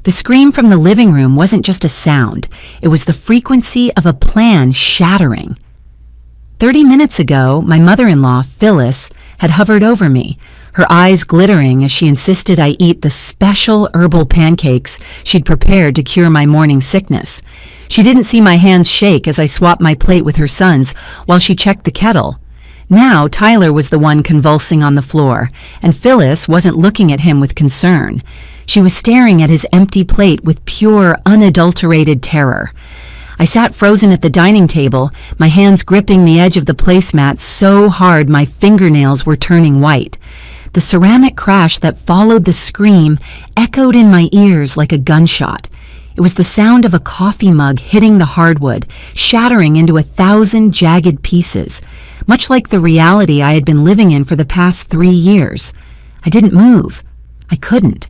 The scream from the living room wasn't just a sound, it was the frequency of a plan shattering. 30 minutes ago, my mother-in-law, Phyllis, had hovered over me, her eyes glittering as she insisted I eat the special herbal pancakes she'd prepared to cure my morning sickness. She didn't see my hands shake as I swapped my plate with her son's while she checked the kettle. Now Tyler was the one convulsing on the floor, and Phyllis wasn't looking at him with concern. She was staring at his empty plate with pure, unadulterated terror. I sat frozen at the dining table, my hands gripping the edge of the placemat so hard my fingernails were turning white. The ceramic crash that followed the scream echoed in my ears like a gunshot. It was the sound of a coffee mug hitting the hardwood, shattering into 1,000 jagged pieces, much like the reality I had been living in for the past 3 years. I didn't move. I couldn't.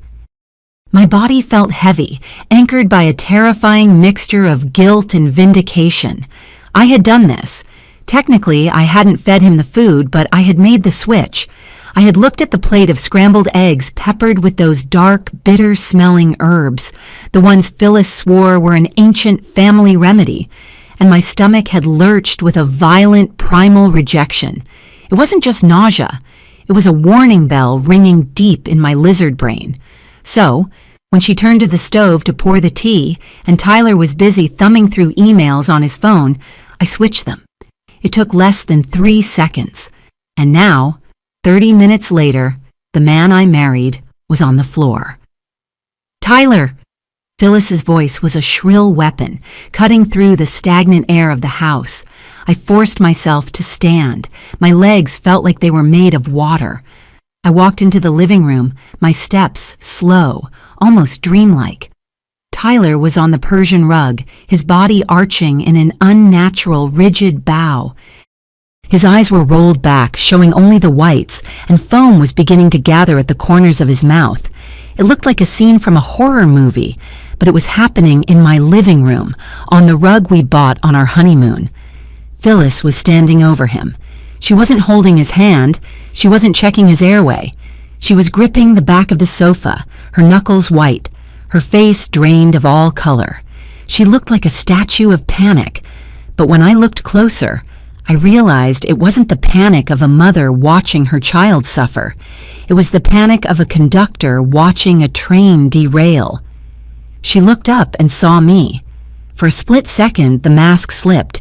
My body felt heavy, anchored by a terrifying mixture of guilt and vindication. I had done this. Technically, I hadn't fed him the food, but I had made the switch. I had looked at the plate of scrambled eggs peppered with those dark, bitter-smelling herbs, the ones Phyllis swore were an ancient family remedy, and my stomach had lurched with a violent, primal rejection. It wasn't just nausea. It was a warning bell ringing deep in my lizard brain. So, when she turned to the stove to pour the tea, and Tyler was busy thumbing through emails on his phone, I switched them. It took less than 3 seconds. And now, 30 minutes later, the man I married was on the floor. "Tyler!" Phyllis's voice was a shrill weapon, cutting through the stagnant air of the house. I forced myself to stand. My legs felt like they were made of water. I walked into the living room, my steps slow, almost dreamlike. Tyler was on the Persian rug, his body arching in an unnatural, rigid bow. His eyes were rolled back, showing only the whites, and foam was beginning to gather at the corners of his mouth. It looked like a scene from a horror movie, but it was happening in my living room, on the rug we bought on our honeymoon. Phyllis was standing over him. She wasn't holding his hand. She wasn't checking his airway. She was gripping the back of the sofa, her knuckles white, her face drained of all color. She looked like a statue of panic, but when I looked closer, I realized it wasn't the panic of a mother watching her child suffer. It was the panic of a conductor watching a train derail. She looked up and saw me. For a split second, the mask slipped.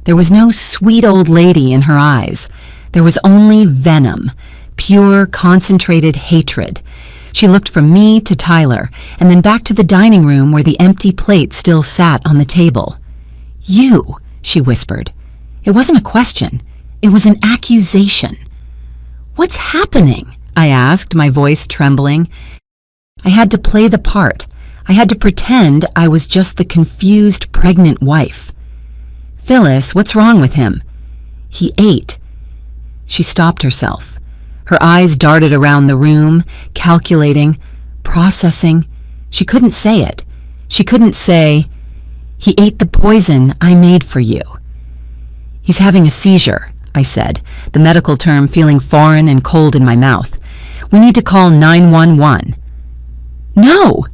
There was no sweet old lady in her eyes. There was only venom, pure, concentrated hatred. She looked from me to Tyler, and then back to the dining room where the empty plate still sat on the table. "You," she whispered. It wasn't a question. It was an accusation. "What's happening?" I asked, my voice trembling. I had to play the part. I had to pretend I was just the confused pregnant wife. "Phyllis, what's wrong with him?" "He ate." She stopped herself. Her eyes darted around the room, calculating, processing. She couldn't say it. She couldn't say, "He ate the poison I made for you." "He's having a seizure," I said, the medical term feeling foreign and cold in my mouth. "We need to call 911. "No!"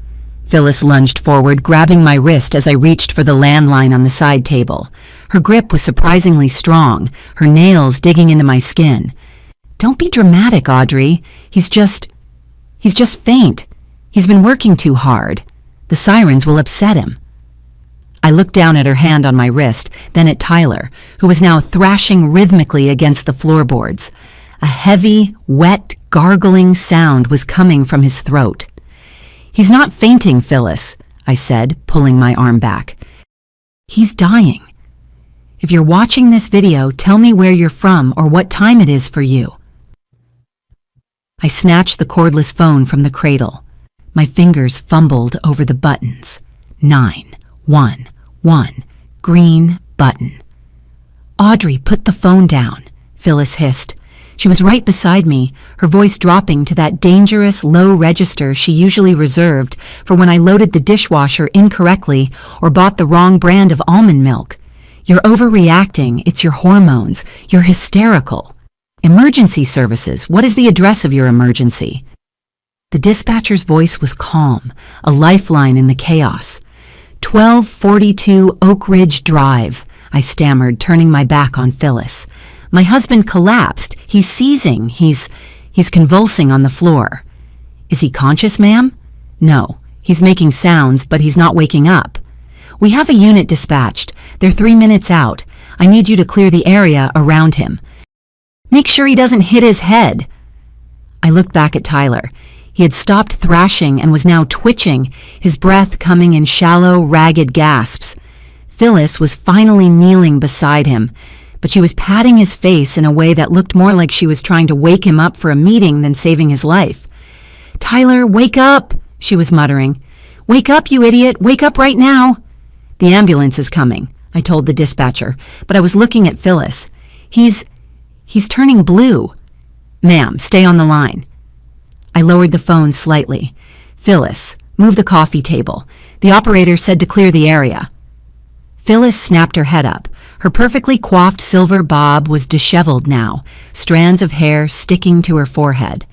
Phyllis lunged forward, grabbing my wrist as I reached for the landline on the side table. Her grip was surprisingly strong, her nails digging into my skin. "Don't be dramatic, Audrey. He's just faint. He's been working too hard. The sirens will upset him." I looked down at her hand on my wrist, then at Tyler, who was now thrashing rhythmically against the floorboards. A heavy, wet, gargling sound was coming from his throat. "He's not fainting, Phyllis," I said, pulling my arm back. "He's dying. If you're watching this video, tell me where you're from or what time it is for you." I snatched the cordless phone from the cradle. My fingers fumbled over the buttons. 911, green button. "Audrey, put the phone down," Phyllis hissed. She was right beside me, her voice dropping to that dangerous low register she usually reserved for when I loaded the dishwasher incorrectly or bought the wrong brand of almond milk. "You're overreacting. It's your hormones. You're hysterical." "Emergency services. What is the address of your emergency?" The dispatcher's voice was calm, a lifeline in the chaos. 1242 Oak Ridge Drive, I stammered, turning my back on Phyllis. My husband collapsed. He's seizing. He's convulsing on the floor. Is he conscious, ma'am? No. He's making sounds, but he's not waking up. We have a unit dispatched. They're 3 minutes out. I need you to clear the area around him. Make sure he doesn't hit his head. I looked back at Tyler. He had stopped thrashing and was now twitching, his breath coming in shallow, ragged gasps. Phyllis was finally kneeling beside him, but she was patting his face in a way that looked more like she was trying to wake him up for a meeting than saving his life. "Tyler, wake up," she was muttering. "Wake up, you idiot! Wake up right now!" "The ambulance is coming," I told the dispatcher, but I was looking at Phyllis. He's turning blue. "Ma'am, stay on the line." I lowered the phone slightly. "Phyllis, move the coffee table. The operator said to clear the area." Phyllis snapped her head up. Her perfectly coiffed silver bob was disheveled now, strands of hair sticking to her forehead.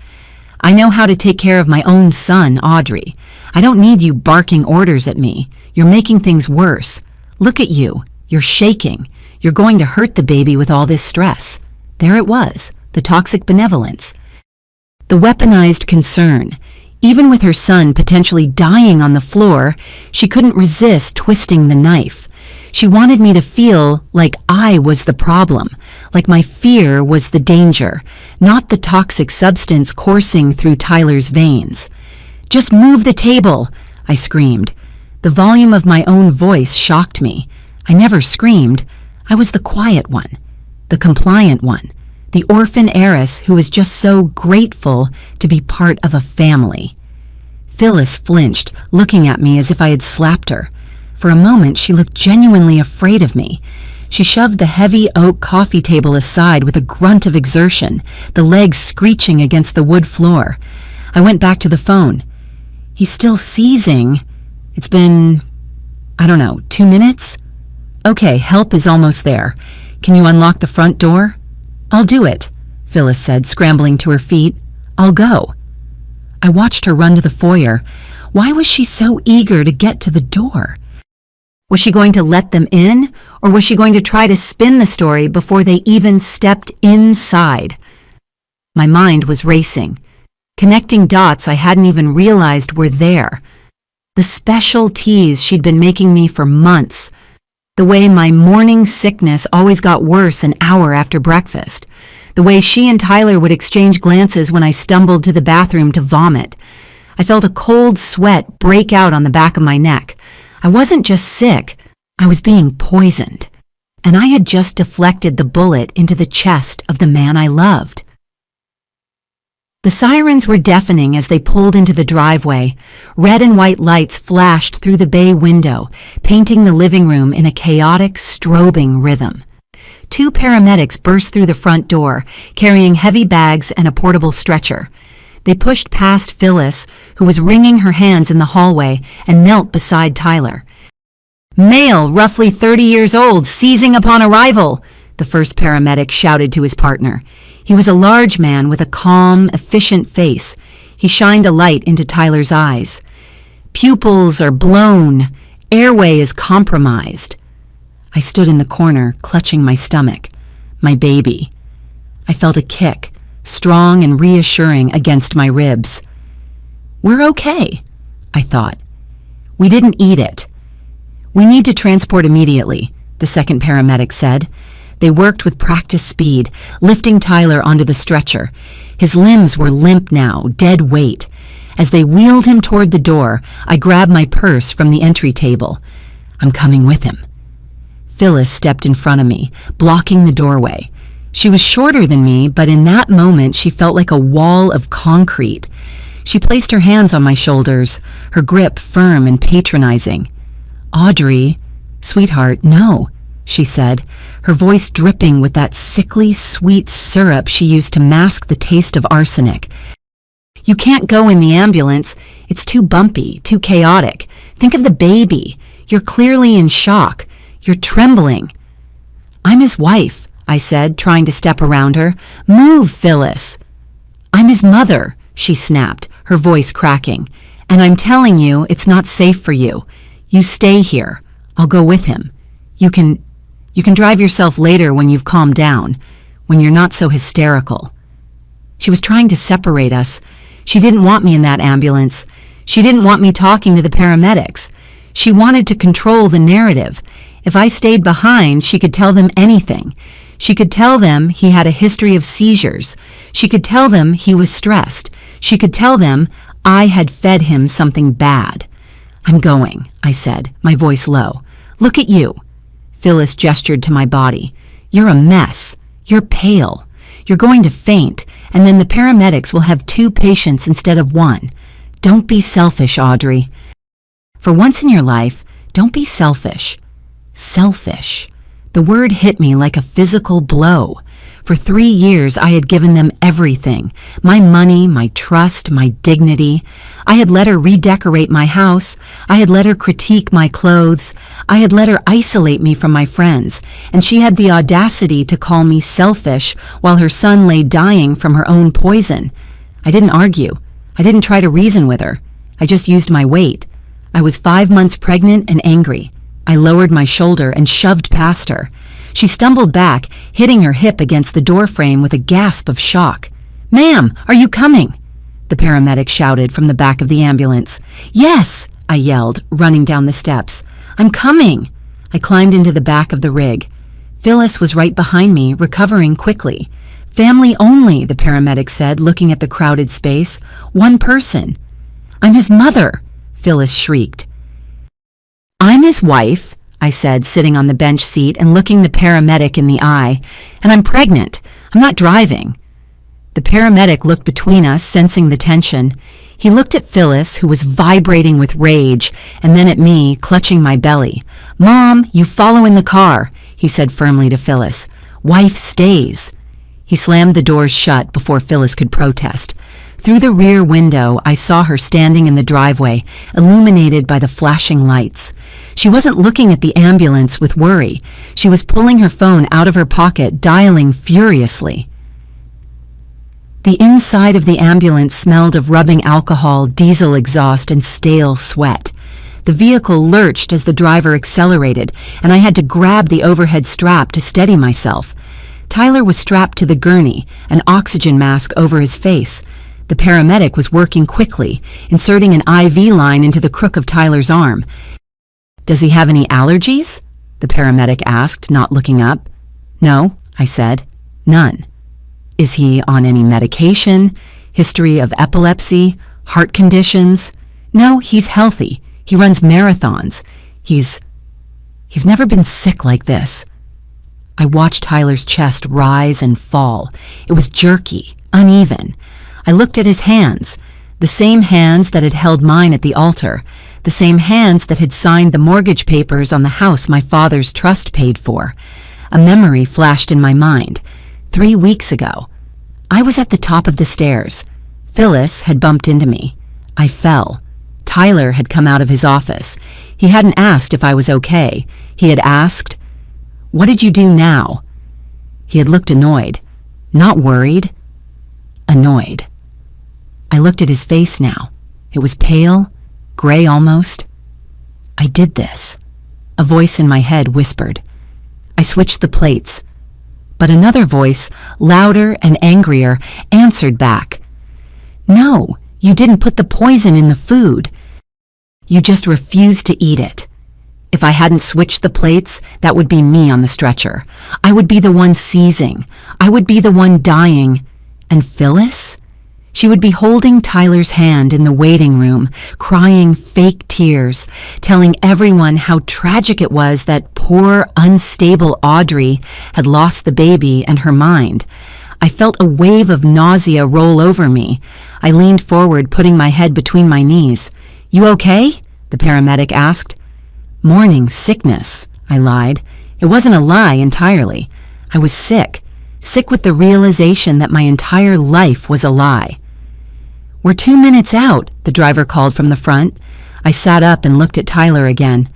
"I know how to take care of my own son, Audrey. I don't need you barking orders at me. You're making things worse. Look at you. You're shaking. You're going to hurt the baby with all this stress." There it was, the toxic benevolence. The weaponized concern. Even with her son potentially dying on the floor, she couldn't resist twisting the knife. She wanted me to feel like I was the problem, like my fear was the danger, not the toxic substance coursing through Tyler's veins. "Just move the table," I screamed. The volume of my own voice shocked me. I never screamed. I was the quiet one, the compliant one, the orphan heiress who was just so grateful to be part of a family. Phyllis flinched, looking at me as if I had slapped her. For a moment, she looked genuinely afraid of me. She shoved the heavy oak coffee table aside with a grunt of exertion, the legs screeching against the wood floor. I went back to the phone. "He's still seizing. It's been, 2 minutes? Okay, help is almost there. Can you unlock the front door?" "I'll do it," Phyllis said, scrambling to her feet. "I'll go." I watched her run to the foyer. Why was she so eager to get to the door? Was she going to let them in, or was she going to try to spin the story before they even stepped inside? My mind was racing, connecting dots I hadn't even realized were there. The special teas she'd been making me for months. The way my morning sickness always got worse an hour after breakfast. The way she and Tyler would exchange glances when I stumbled to the bathroom to vomit. I felt a cold sweat break out on the back of my neck. I wasn't just sick, I was being poisoned. And I had just deflected the bullet into the chest of the man I loved. The sirens were deafening as they pulled into the driveway. Red and white lights flashed through the bay window, painting the living room in a chaotic, strobing rhythm. 2 paramedics burst through the front door, carrying heavy bags and a portable stretcher. They pushed past Phyllis, who was wringing her hands in the hallway, and knelt beside Tyler. "Male, roughly 30 years old, seizing upon arrival," the first paramedic shouted to his partner. He was a large man with a calm, efficient face. He shined a light into Tyler's eyes. "Pupils are blown. Airway is compromised." I stood in the corner, clutching my stomach. My baby. I felt a kick, strong and reassuring, against my ribs. "We're okay," I thought. "We didn't eat it." "We need to transport immediately," the second paramedic said. They worked with practiced speed, lifting Tyler onto the stretcher. His limbs were limp now, dead weight. As they wheeled him toward the door, I grabbed my purse from the entry table. "I'm coming with him." Phyllis stepped in front of me, blocking the doorway. She was shorter than me, but in that moment she felt like a wall of concrete. She placed her hands on my shoulders, her grip firm and patronizing. "Audrey, sweetheart, no," she said, her voice dripping with that sickly sweet syrup she used to mask the taste of arsenic. "You can't go in the ambulance. It's too bumpy, too chaotic. Think of the baby. You're clearly in shock. You're trembling." "I'm his wife," I said, trying to step around her. "Move, Phyllis." "I'm his mother," she snapped, her voice cracking. "And I'm telling you, it's not safe for you. You stay here. I'll go with him. You can drive yourself later when you've calmed down, when you're not so hysterical." She was trying to separate us. She didn't want me in that ambulance. She didn't want me talking to the paramedics. She wanted to control the narrative. If I stayed behind, she could tell them anything. She could tell them he had a history of seizures. She could tell them he was stressed. She could tell them I had fed him something bad. "I'm going," I said, my voice low. "Look at you." Phyllis gestured to my body. "You're a mess. You're pale. You're going to faint, and then the paramedics will have 2 patients instead of 1. Don't be selfish, Audrey. For once in your life, don't be selfish." Selfish. The word hit me like a physical blow. For 3 years, I had given them everything. My money, my trust, my dignity. I had let her redecorate my house. I had let her critique my clothes. I had let her isolate me from my friends. And she had the audacity to call me selfish while her son lay dying from her own poison. I didn't argue. I didn't try to reason with her. I just used my weight. I was 5 months pregnant and angry. I lowered my shoulder and shoved past her. She stumbled back, hitting her hip against the doorframe with a gasp of shock. "Ma'am, are you coming?" the paramedic shouted from the back of the ambulance. "Yes," I yelled, running down the steps. "I'm coming." I climbed into the back of the rig. Phyllis was right behind me, recovering quickly. "Family only," the paramedic said, looking at the crowded space. "1 person." "I'm his mother," Phyllis shrieked. "I'm his wife," I said, sitting on the bench seat and looking the paramedic in the eye. "And I'm pregnant. I'm not driving." The paramedic looked between us, sensing the tension. He looked at Phyllis, who was vibrating with rage, and then at me, clutching my belly. "Mom, you follow in the car," he said firmly to Phyllis. "Wife stays." He slammed the doors shut before Phyllis could protest. Through the rear window, I saw her standing in the driveway, illuminated by the flashing lights. She wasn't looking at the ambulance with worry. She was pulling her phone out of her pocket, dialing furiously. The inside of the ambulance smelled of rubbing alcohol, diesel exhaust, and stale sweat. The vehicle lurched as the driver accelerated, and I had to grab the overhead strap to steady myself. Tyler was strapped to the gurney, an oxygen mask over his face. The paramedic was working quickly, inserting an IV line into the crook of Tyler's arm. "Does he have any allergies?" the paramedic asked, not looking up. "No," I said. "None." "Is he on any medication? History of epilepsy? Heart conditions?" "No, he's healthy. He runs marathons. He's never been sick like this." I watched Tyler's chest rise and fall. It was jerky, uneven. I looked at his hands, the same hands that had held mine at the altar, the same hands that had signed the mortgage papers on the house my father's trust paid for. A memory flashed in my mind. 3 weeks ago, I was at the top of the stairs. Phyllis had bumped into me. I fell. Tyler had come out of his office. He hadn't asked if I was okay. He had asked, "What did you do now?" He had looked annoyed. Not worried. Annoyed. I looked at his face now. It was pale, gray almost. "I did this," a voice in my head whispered. I switched the plates. But another voice, louder and angrier, answered back. "No, you didn't put the poison in the food. You just refused to eat it. If I hadn't switched the plates, that would be me on the stretcher. I would be the one seizing. I would be the one dying. And Phyllis? She would be holding Tyler's hand in the waiting room, crying fake tears, telling everyone how tragic it was that poor, unstable Audrey had lost the baby and her mind. I felt a wave of nausea roll over me. I leaned forward, putting my head between my knees. "You okay?" the paramedic asked. "Morning sickness," I lied. It wasn't a lie entirely. I was sick with the realization that my entire life was a lie. "We're 2 minutes out," the driver called from the front. I sat up and looked at Tyler again.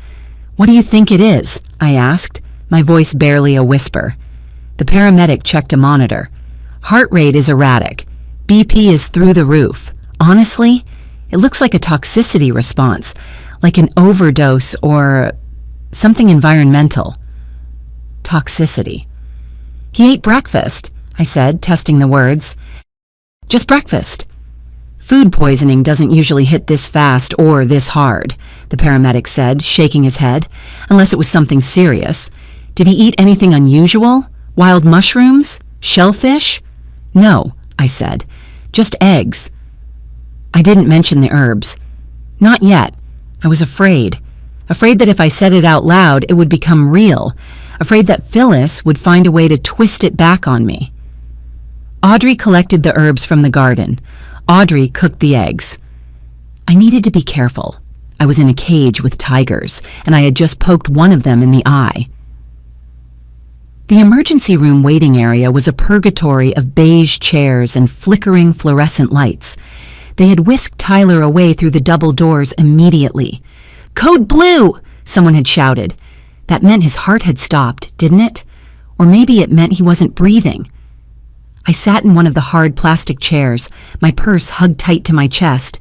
"What do you think it is?" I asked, my voice barely a whisper. The paramedic checked a monitor. "Heart rate is erratic. BP is through the roof. Honestly, it looks like a toxicity response, like an overdose or something environmental. Toxicity. He ate breakfast, I said, testing the words. Just breakfast. Food poisoning doesn't usually hit this fast or this hard, the paramedic said, shaking his head, unless it was something serious. Did he eat anything unusual? Wild mushrooms? Shellfish? No, I said. Just eggs. I didn't mention the herbs. Not yet. I was afraid. Afraid that if I said it out loud, it would become real. Afraid that Phyllis would find a way to twist it back on me. Audrey collected the herbs from the garden. Audrey cooked the eggs. I needed to be careful. I was in a cage with tigers, and I had just poked one of them in the eye. The emergency room waiting area was a purgatory of beige chairs and flickering fluorescent lights. They had whisked Tyler away through the double doors immediately. "Code blue!" someone had shouted. That meant his heart had stopped, didn't it? Or maybe it meant he wasn't breathing. I sat in one of the hard plastic chairs, my purse hugged tight to my chest.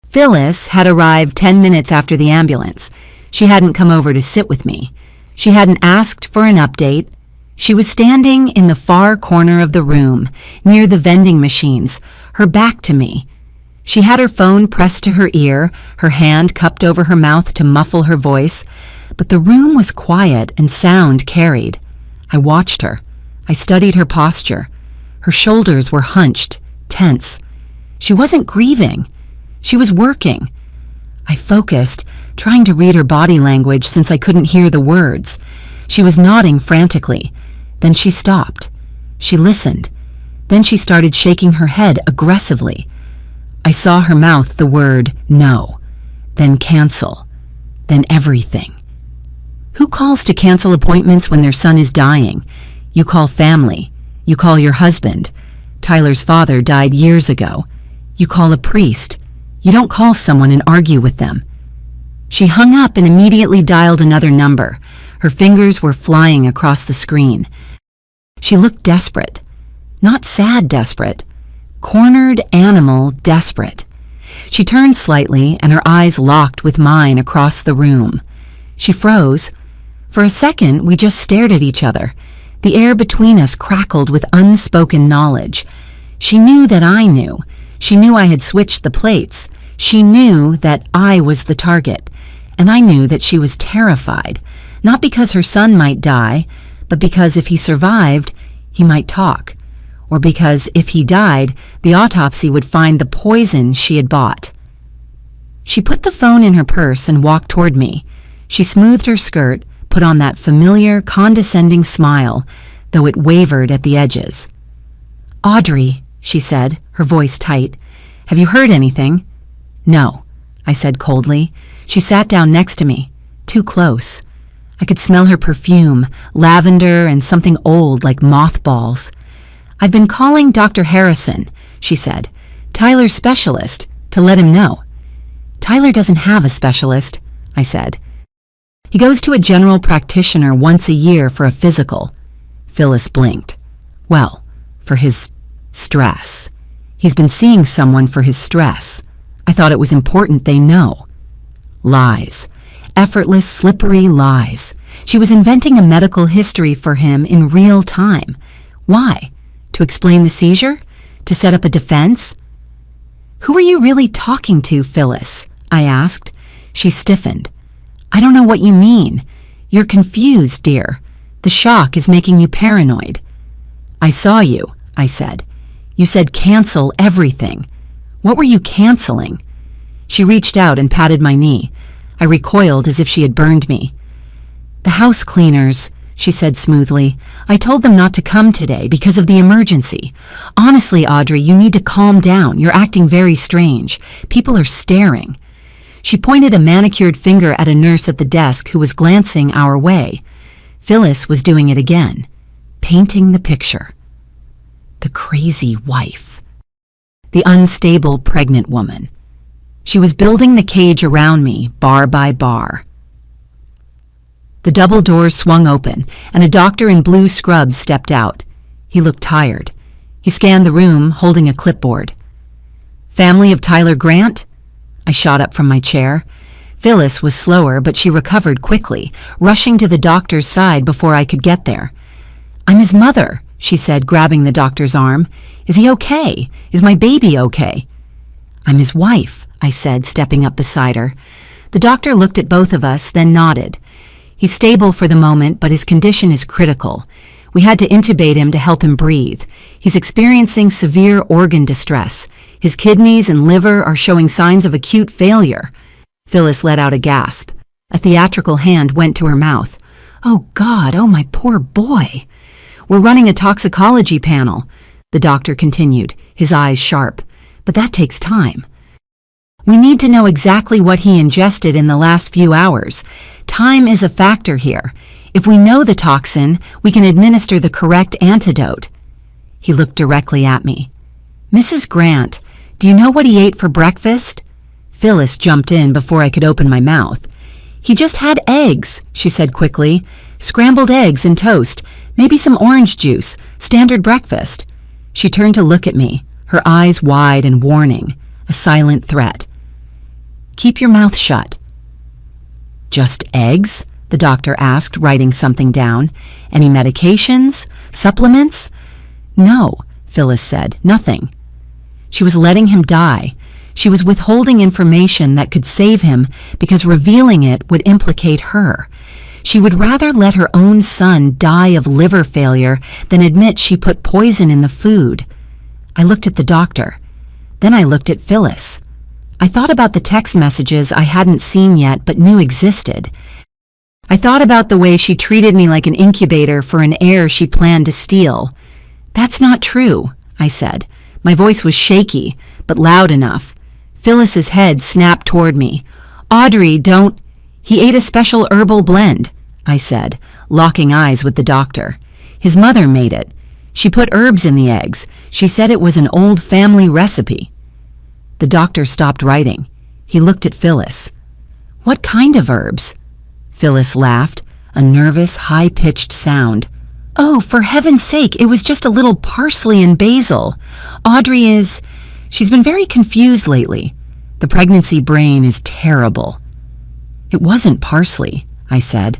Phyllis had arrived 10 minutes after the ambulance. She hadn't come over to sit with me. She hadn't asked for an update. She was standing in the far corner of the room, near the vending machines, her back to me. She had her phone pressed to her ear, her hand cupped over her mouth to muffle her voice, but the room was quiet and sound carried. I watched her. I studied her posture. Her shoulders were hunched, tense. She wasn't grieving. She was working. I focused, trying to read her body language since I couldn't hear the words. She was nodding frantically. Then she stopped. She listened. Then she started shaking her head aggressively. I saw her mouth the word no, then cancel, then everything. Who calls to cancel appointments when their son is dying? You call family. You call your husband. Tyler's father died years ago. You call a priest. You don't call someone and argue with them. She hung up and immediately dialed another number. Her fingers were flying across the screen. She looked desperate. Not sad desperate. Cornered animal desperate. She turned slightly and her eyes locked with mine across the room. She froze. For a second, we just stared at each other. The air between us crackled with unspoken knowledge. She knew that I knew. She knew I had switched the plates. She knew that I was the target. And I knew that she was terrified, not because her son might die, but because if he survived, he might talk. Or because if he died, the autopsy would find the poison she had bought. She put the phone in her purse and walked toward me. She smoothed her skirt, put on that familiar, condescending smile, though it wavered at the edges. "Audrey," she said, her voice tight, "have you heard anything?" "No," I said coldly. She sat down next to me, too close. I could smell her perfume, lavender and something old like mothballs. "I've been calling Dr. Harrison," she said, "Tyler's specialist, to let him know." "Tyler doesn't have a specialist," I said. "He goes to a general practitioner once a year for a physical." Phyllis blinked. "Well, for his stress. He's been seeing someone for his stress. I thought it was important they know." Lies. Effortless, slippery lies. She was inventing a medical history for him in real time. Why? To explain the seizure? To set up a defense? "Who are you really talking to, Phyllis?" I asked. She stiffened. "I don't know what you mean. You're confused, dear. The shock is making you paranoid." "I saw you," I said. "You said cancel everything. What were you canceling?" She reached out and patted my knee. I recoiled as if she had burned me. "The house cleaners," she said smoothly. "I told them not to come today because of the emergency. Honestly, Audrey, you need to calm down. You're acting very strange. People are staring." She pointed a manicured finger at a nurse at the desk who was glancing our way. Phyllis was doing it again, painting the picture. The crazy wife. The unstable pregnant woman. She was building the cage around me, bar by bar. The double doors swung open, and a doctor in blue scrubs stepped out. He looked tired. He scanned the room, holding a clipboard. Family of Tyler Grant? I shot up from my chair. Phyllis was slower, but she recovered quickly, rushing to the doctor's side before I could get there. I'm his mother, she said, grabbing the doctor's arm. Is he okay? Is my baby okay? I'm his wife, I said, stepping up beside her. The doctor looked at both of us, then nodded. He's stable for the moment, but his condition is critical. We had to intubate him to help him breathe. He's experiencing severe organ distress. His kidneys and liver are showing signs of acute failure. Phyllis let out a gasp. A theatrical hand went to her mouth. Oh God, oh my poor boy. We're running a toxicology panel, the doctor continued, his eyes sharp. But that takes time. We need to know exactly what he ingested in the last few hours. Time is a factor here. If we know the toxin, we can administer the correct antidote. He looked directly at me. Mrs. Grant, do you know what he ate for breakfast? Phyllis jumped in before I could open my mouth. He just had eggs, she said quickly. Scrambled eggs and toast, maybe some orange juice, standard breakfast. She turned to look at me, her eyes wide and warning, a silent threat. Keep your mouth shut. Just eggs? The doctor asked, writing something down. Any medications? Supplements? No, Phyllis said, nothing. She was letting him die. She was withholding information that could save him because revealing it would implicate her. She would rather let her own son die of liver failure than admit she put poison in the food. I looked at the doctor. Then I looked at Phyllis. I thought about the text messages I hadn't seen yet but knew existed. I thought about the way she treated me like an incubator for an heir she planned to steal. That's not true, I said. My voice was shaky, but loud enough. Phyllis's head snapped toward me. Audrey, don't... He ate a special herbal blend, I said, locking eyes with the doctor. His mother made it. She put herbs in the eggs. She said it was an old family recipe. The doctor stopped writing. He looked at Phyllis. What kind of herbs? Phyllis laughed, a nervous, high-pitched sound. Oh, for heaven's sake, it was just a little parsley and basil. Audrey is... She's been very confused lately. The pregnancy brain is terrible. It wasn't parsley, I said.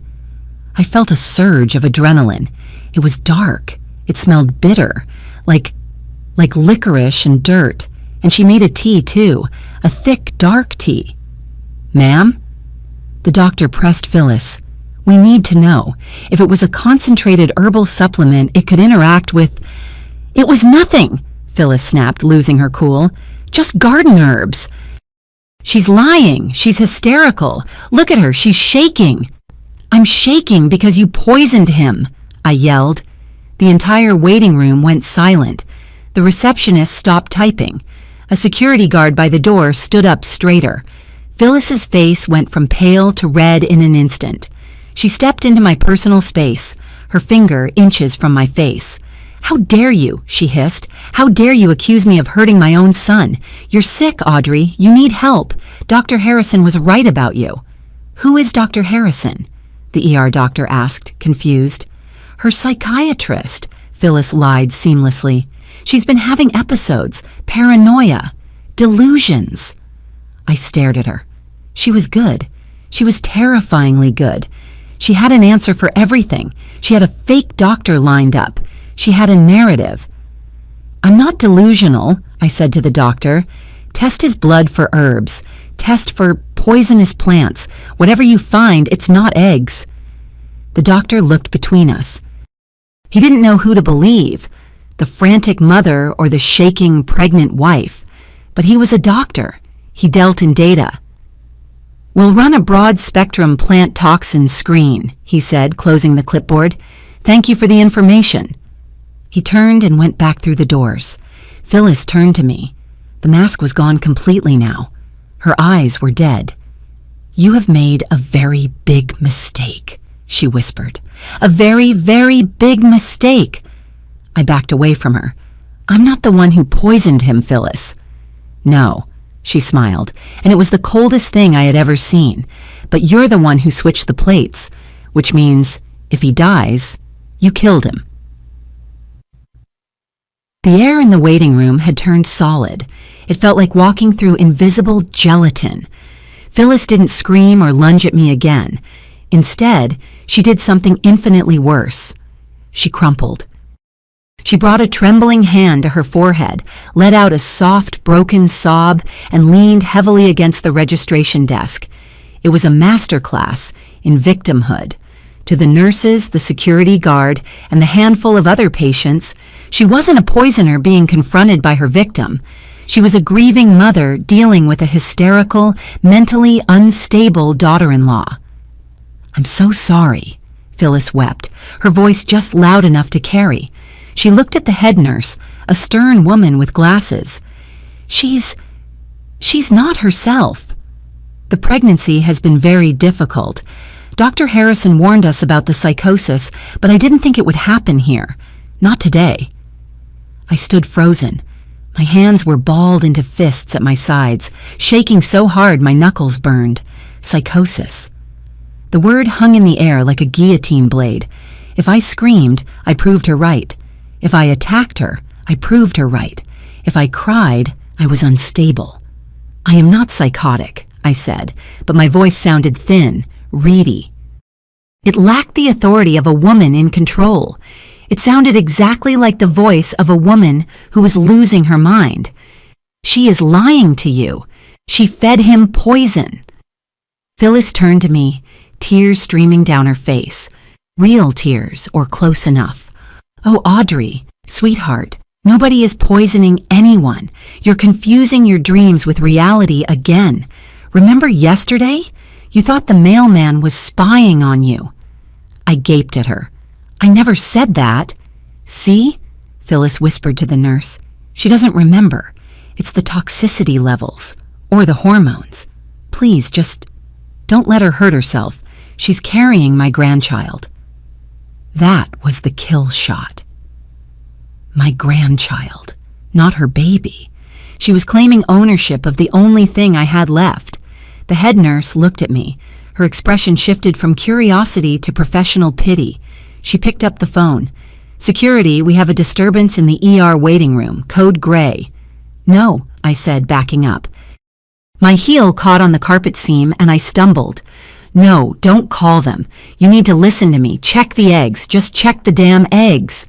I felt a surge of adrenaline. It was dark. It smelled bitter, like licorice and dirt. And she made a tea, too, a thick, dark tea. Ma'am? The doctor pressed Phyllis. We need to know. If it was a concentrated herbal supplement, it could interact with... It was nothing, Phyllis snapped, losing her cool. Just garden herbs. She's lying. She's hysterical. Look at her. She's shaking. I'm shaking because you poisoned him, I yelled. The entire waiting room went silent. The receptionist stopped typing. A security guard by the door stood up straighter. Phyllis's face went from pale to red in an instant. She stepped into my personal space, her finger inches from my face. How dare you, she hissed. How dare you accuse me of hurting my own son? You're sick, Audrey. You need help. Dr. Harrison was right about you. Who is Dr. Harrison? The ER doctor asked, confused. Her psychiatrist, Phyllis lied seamlessly. She's been having episodes, paranoia, delusions. I stared at her. She was good. She was terrifyingly good. She had an answer for everything. She had a fake doctor lined up. She had a narrative. I'm not delusional, I said to the doctor. Test his blood for herbs. Test for poisonous plants. Whatever you find, it's not eggs. The doctor looked between us. He didn't know who to believe, the frantic mother or the shaking, pregnant wife. But he was a doctor. He dealt in data. We'll run a broad-spectrum plant toxin screen, he said, closing the clipboard. Thank you for the information. He turned and went back through the doors. Phyllis turned to me. The mask was gone completely now. Her eyes were dead. You have made a very big mistake, she whispered. A very, very big mistake. I backed away from her. I'm not the one who poisoned him, Phyllis. No, she smiled, and it was the coldest thing I had ever seen. But you're the one who switched the plates, which means, if he dies, you killed him. The air in the waiting room had turned solid. It felt like walking through invisible gelatin. Phyllis didn't scream or lunge at me again. Instead, she did something infinitely worse. She crumpled. She brought a trembling hand to her forehead, let out a soft, broken sob, and leaned heavily against the registration desk. It was a masterclass in victimhood. To the nurses, the security guard, and the handful of other patients, she wasn't a poisoner being confronted by her victim. She was a grieving mother dealing with a hysterical, mentally unstable daughter-in-law. "I'm so sorry," Phyllis wept, her voice just loud enough to carry. She looked at the head nurse, a stern woman with glasses. She's not herself. The pregnancy has been very difficult. Dr. Harrison warned us about the psychosis, but I didn't think it would happen here. Not today. I stood frozen. My hands were balled into fists at my sides, shaking so hard my knuckles burned. Psychosis. The word hung in the air like a guillotine blade. If I screamed, I proved her right. If I attacked her, I proved her right. If I cried, I was unstable. "I am not psychotic," I said, but my voice sounded thin, reedy. It lacked the authority of a woman in control. It sounded exactly like the voice of a woman who was losing her mind. "She is lying to you. She fed him poison." Phyllis turned to me, tears streaming down her face. Real tears, or close enough. "Oh, Audrey, sweetheart, nobody is poisoning anyone. You're confusing your dreams with reality again. Remember yesterday? You thought the mailman was spying on you." I gaped at her. "I never said that." "See?" Phyllis whispered to the nurse. "She doesn't remember. It's the toxicity levels, or the hormones. Please, just don't let her hurt herself. She's carrying my grandchild." That was the kill shot. My grandchild, not her baby. She was claiming ownership of the only thing I had left. The head nurse looked at me. Her expression shifted from curiosity to professional pity. She picked up the phone. "Security, we have a disturbance in the ER waiting room, code gray." "No," I said, backing up. My heel caught on the carpet seam and I stumbled. "No, don't call them. You need to listen to me. Check the eggs. Just check the damn eggs."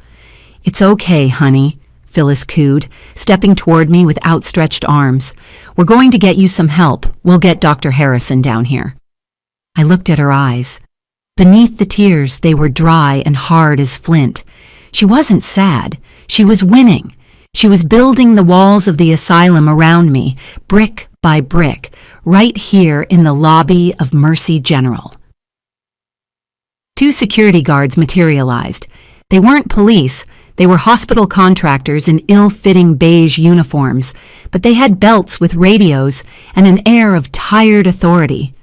"It's okay, honey," Phyllis cooed, stepping toward me with outstretched arms. "We're going to get you some help. We'll get Dr. Harrison down here." I looked at her eyes. Beneath the tears, they were dry and hard as flint. She wasn't sad. She was winning. She was building the walls of the asylum around me, brick by brick, right here in the lobby of Mercy General. 2 security guards materialized. They weren't police. They were hospital contractors in ill-fitting beige uniforms, but they had belts with radios and an air of tired authority.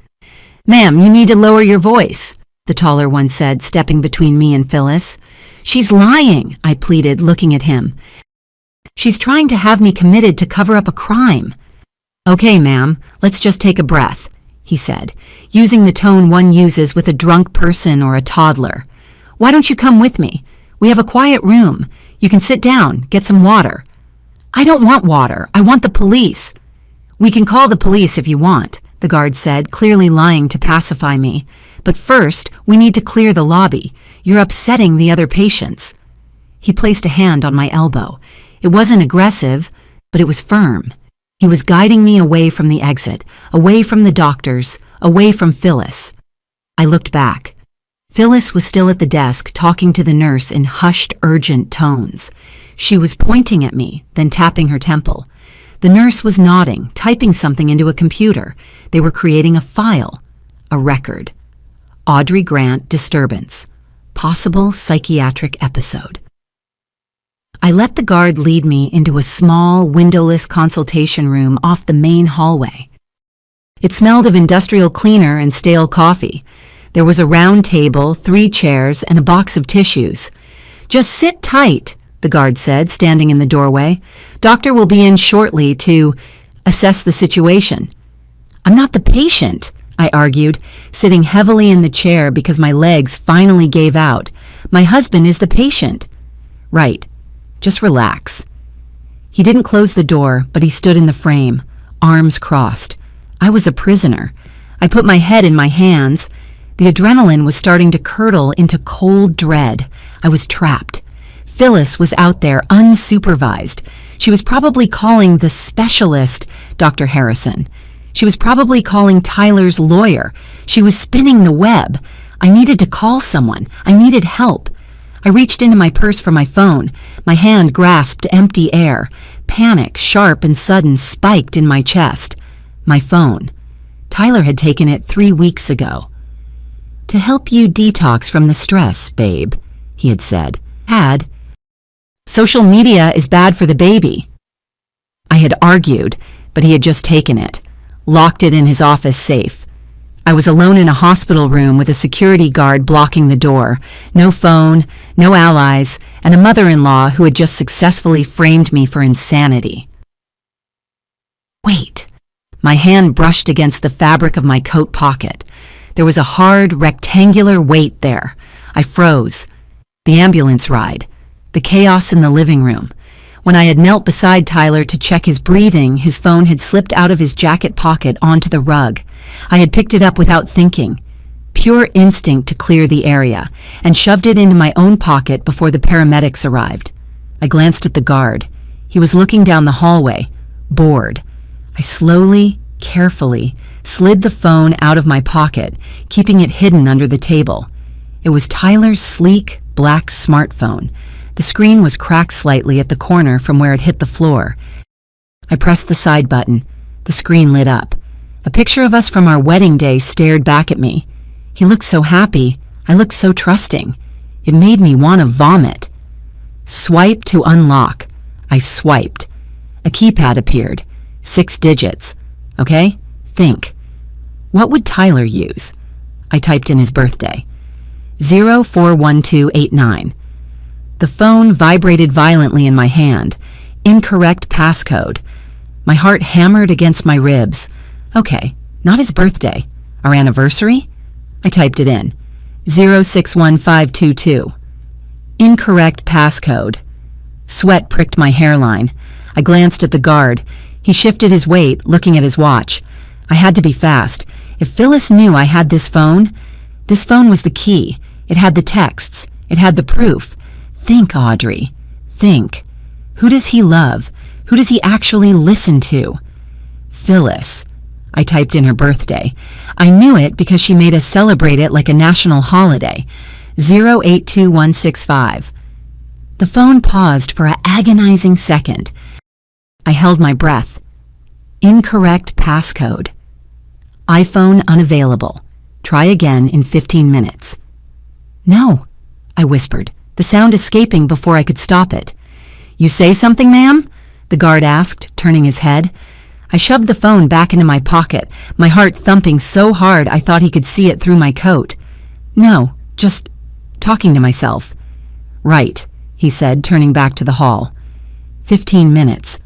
"Ma'am, you need to lower your voice," the taller one said, stepping between me and Phyllis. "She's lying," I pleaded, looking at him. "She's trying to have me committed to cover up a crime." "Okay, ma'am, let's just take a breath," he said, using the tone one uses with a drunk person or a toddler. "Why don't you come with me? We have a quiet room. You can sit down, get some water." "I don't want water. I want the police." "We can call the police if you want," the guard said, clearly lying to pacify me. "But first, we need to clear the lobby. You're upsetting the other patients." He placed a hand on my elbow. It wasn't aggressive, but it was firm. He was guiding me away from the exit, away from the doctors, away from Phyllis. I looked back. Phyllis was still at the desk, talking to the nurse in hushed, urgent tones. She was pointing at me, then tapping her temple. The nurse was nodding, typing something into a computer. They were creating a file, a record. Audrey Grant disturbance. Possible psychiatric episode. I let the guard lead me into a small, windowless consultation room off the main hallway. It smelled of industrial cleaner and stale coffee. There was a round table, 3 chairs, and a box of tissues. "Just sit tight," the guard said, standing in the doorway. "Doctor will be in shortly to assess the situation." "I'm not the patient," I argued, sitting heavily in the chair because my legs finally gave out. "My husband is the patient." "Right. Just relax." He didn't close the door, but he stood in the frame, arms crossed. I was a prisoner. I put my head in my hands. The adrenaline was starting to curdle into cold dread. I was trapped. Phyllis was out there, unsupervised. She was probably calling the specialist, Dr. Harrison. She was probably calling Tyler's lawyer. She was spinning the web. I needed to call someone. I needed help. I reached into my purse for my phone. My hand grasped empty air. Panic, sharp and sudden, spiked in my chest. My phone. Tyler had taken it 3 weeks ago. "To help you detox from the stress, babe," he had said. Social media is bad for the baby." I had argued, but he had just taken it, locked it in his office safe. I was alone in a hospital room with a security guard blocking the door, no phone, no allies, and a mother-in-law who had just successfully framed me for insanity. Wait. My hand brushed against the fabric of my coat pocket. There was a hard, rectangular weight there. I froze. The ambulance ride. The chaos in the living room. When I had knelt beside Tyler to check his breathing, his phone had slipped out of his jacket pocket onto the rug. I had picked it up without thinking. Pure instinct to clear the area, and shoved it into my own pocket before the paramedics arrived. I glanced at the guard. He was looking down the hallway, bored. I slowly, carefully, slid the phone out of my pocket, keeping it hidden under the table. It was Tyler's sleek, black smartphone. The screen was cracked slightly at the corner from where it hit the floor. I pressed the side button. The screen lit up. A picture of us from our wedding day stared back at me. He looked so happy. I looked so trusting. It made me want to vomit. Swipe to unlock. I swiped. A keypad appeared. 6 digits. Okay? Think. What would Tyler use? I typed in his birthday. 041289. The phone vibrated violently in my hand. Incorrect passcode. My heart hammered against my ribs. Okay, not his birthday. Our anniversary? I typed it in. 061522. Incorrect passcode. Sweat pricked my hairline. I glanced at the guard. He shifted his weight, looking at his watch. I had to be fast. If Phyllis knew I had this phone was the key. It had the texts. It had the proof. Think, Audrey. Think. Who does he love? Who does he actually listen to? Phyllis. I typed in her birthday. I knew it because she made us celebrate it like a national holiday. 082165. The phone paused for an agonizing second. I held my breath. Incorrect passcode. iPhone unavailable. Try again in 15 minutes. No, I whispered, the sound escaping before I could stop it. You say something, ma'am? The guard asked, turning his head. I shoved the phone back into my pocket, my heart thumping so hard I thought he could see it through my coat. No, just talking to myself. Right, he said, turning back to the hall. 15 minutes.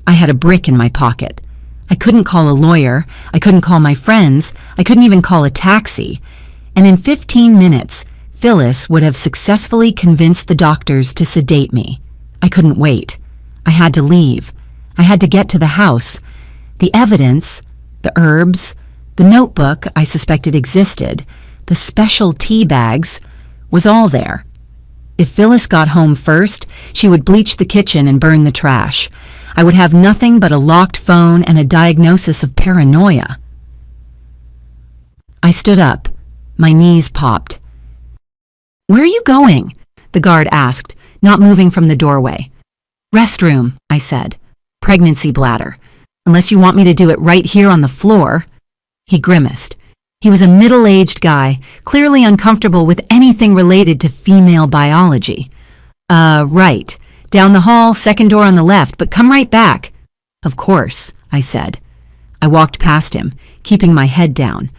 I had a brick in my pocket. I couldn't call a lawyer. I couldn't call my friends. I couldn't even call a taxi. And in 15 minutes, Phyllis would have successfully convinced the doctors to sedate me. I couldn't wait. I had to leave. I had to get to the house. The evidence, the herbs, the notebook I suspected existed, the special tea bags, was all there. If Phyllis got home first, she would bleach the kitchen and burn the trash. I would have nothing but a locked phone and a diagnosis of paranoia. I stood up. My knees popped. Where are you going? The guard asked, not moving from the doorway. Restroom, I said. Pregnancy bladder. Unless you want me to do it right here on the floor. He grimaced. He was a middle-aged guy, clearly uncomfortable with anything related to female biology. Right. Down the hall, second door on the left, but come right back. Of course, I said. I walked past him, keeping my head down.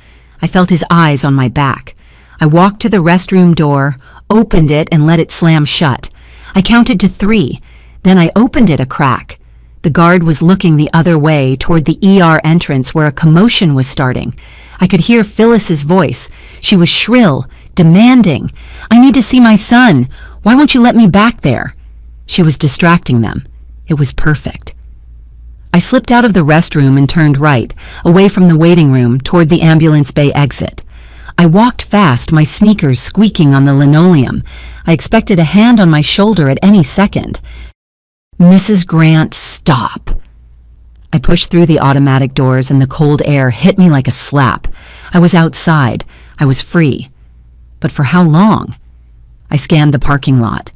I felt his eyes on my back. I walked to the restroom door, opened it, and let it slam shut. I counted to 3. Then I opened it a crack. The guard was looking the other way, toward the ER entrance where a commotion was starting. I could hear Phyllis's voice. She was shrill, demanding. I need to see my son. Why won't you let me back there? She was distracting them. It was perfect. I slipped out of the restroom and turned right, away from the waiting room, toward the ambulance bay exit. I walked fast, my sneakers squeaking on the linoleum. I expected a hand on my shoulder at any second. "Mrs. Grant, stop." I pushed through the automatic doors and the cold air hit me like a slap. I was outside. I was free. But for how long? I scanned the parking lot.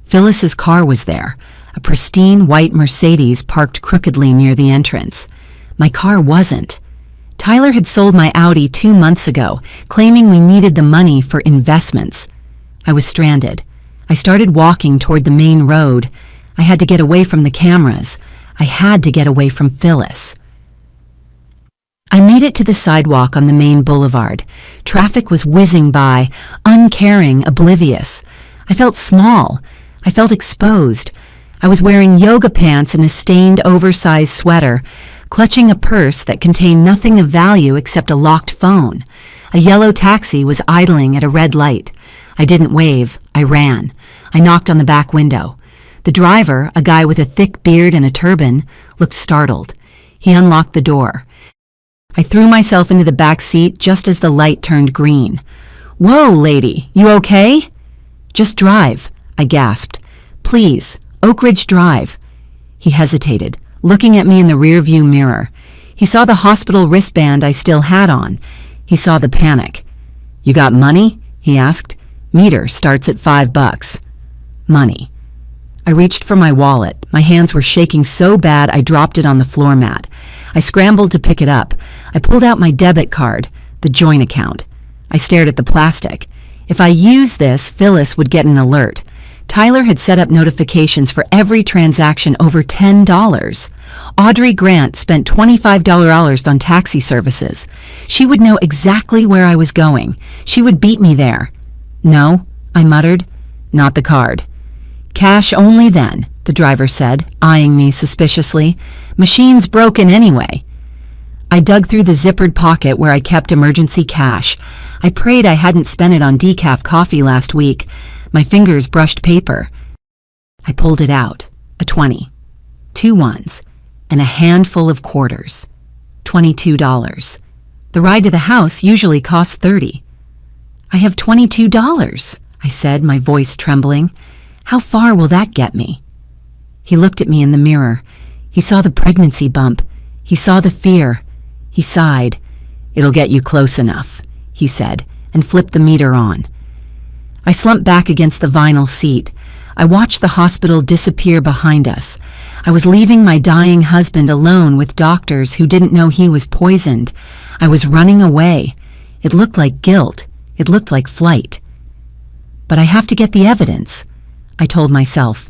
Phyllis's car was there, a pristine white Mercedes parked crookedly near the entrance. My car wasn't. Tyler had sold my Audi 2 months ago, claiming we needed the money for investments. I was stranded. I started walking toward the main road. I had to get away from the cameras. I had to get away from Phyllis. I made it to the sidewalk on the main boulevard. Traffic was whizzing by, uncaring, oblivious. I felt small. I felt exposed. I was wearing yoga pants and a stained, oversized sweater, clutching a purse that contained nothing of value except a locked phone. A yellow taxi was idling at a red light. I didn't wave. I ran. I knocked on the back window. The driver, a guy with a thick beard and a turban, looked startled. He unlocked the door. I threw myself into the back seat just as the light turned green. "Whoa, lady, you okay?" "Just drive," I gasped. "Please, Oak Ridge Drive." He hesitated, looking at me in the rearview mirror. He saw the hospital wristband I still had on. He saw the panic. "You got money?" he asked. "Meter starts at $5. Money. I reached for my wallet. My hands were shaking so bad I dropped it on the floor mat. I scrambled to pick it up. I pulled out my debit card, the joint account. I stared at the plastic. If I used this, Phyllis would get an alert. Tyler had set up notifications for every transaction over $10. Audrey Grant spent $25 on taxi services. She would know exactly where I was going. She would beat me there. "No," I muttered. "Not the card." "Cash only then," the driver said, eyeing me suspiciously. "Machine's broken anyway." I dug through the zippered pocket where I kept emergency cash. I prayed I hadn't spent it on decaf coffee last week. My fingers brushed paper. I pulled it out. A 20. 2 ones. And a handful of quarters. $22. The ride to the house usually costs $30. "I have $22, I said, my voice trembling. "How far will that get me?" He looked at me in the mirror. He saw the pregnancy bump. He saw the fear. He sighed. "It'll get you close enough," he said, and flipped the meter on. I slumped back against the vinyl seat. I watched the hospital disappear behind us. I was leaving my dying husband alone with doctors who didn't know he was poisoned. I was running away. It looked like guilt. It looked like flight. But I have to get the evidence, I told myself.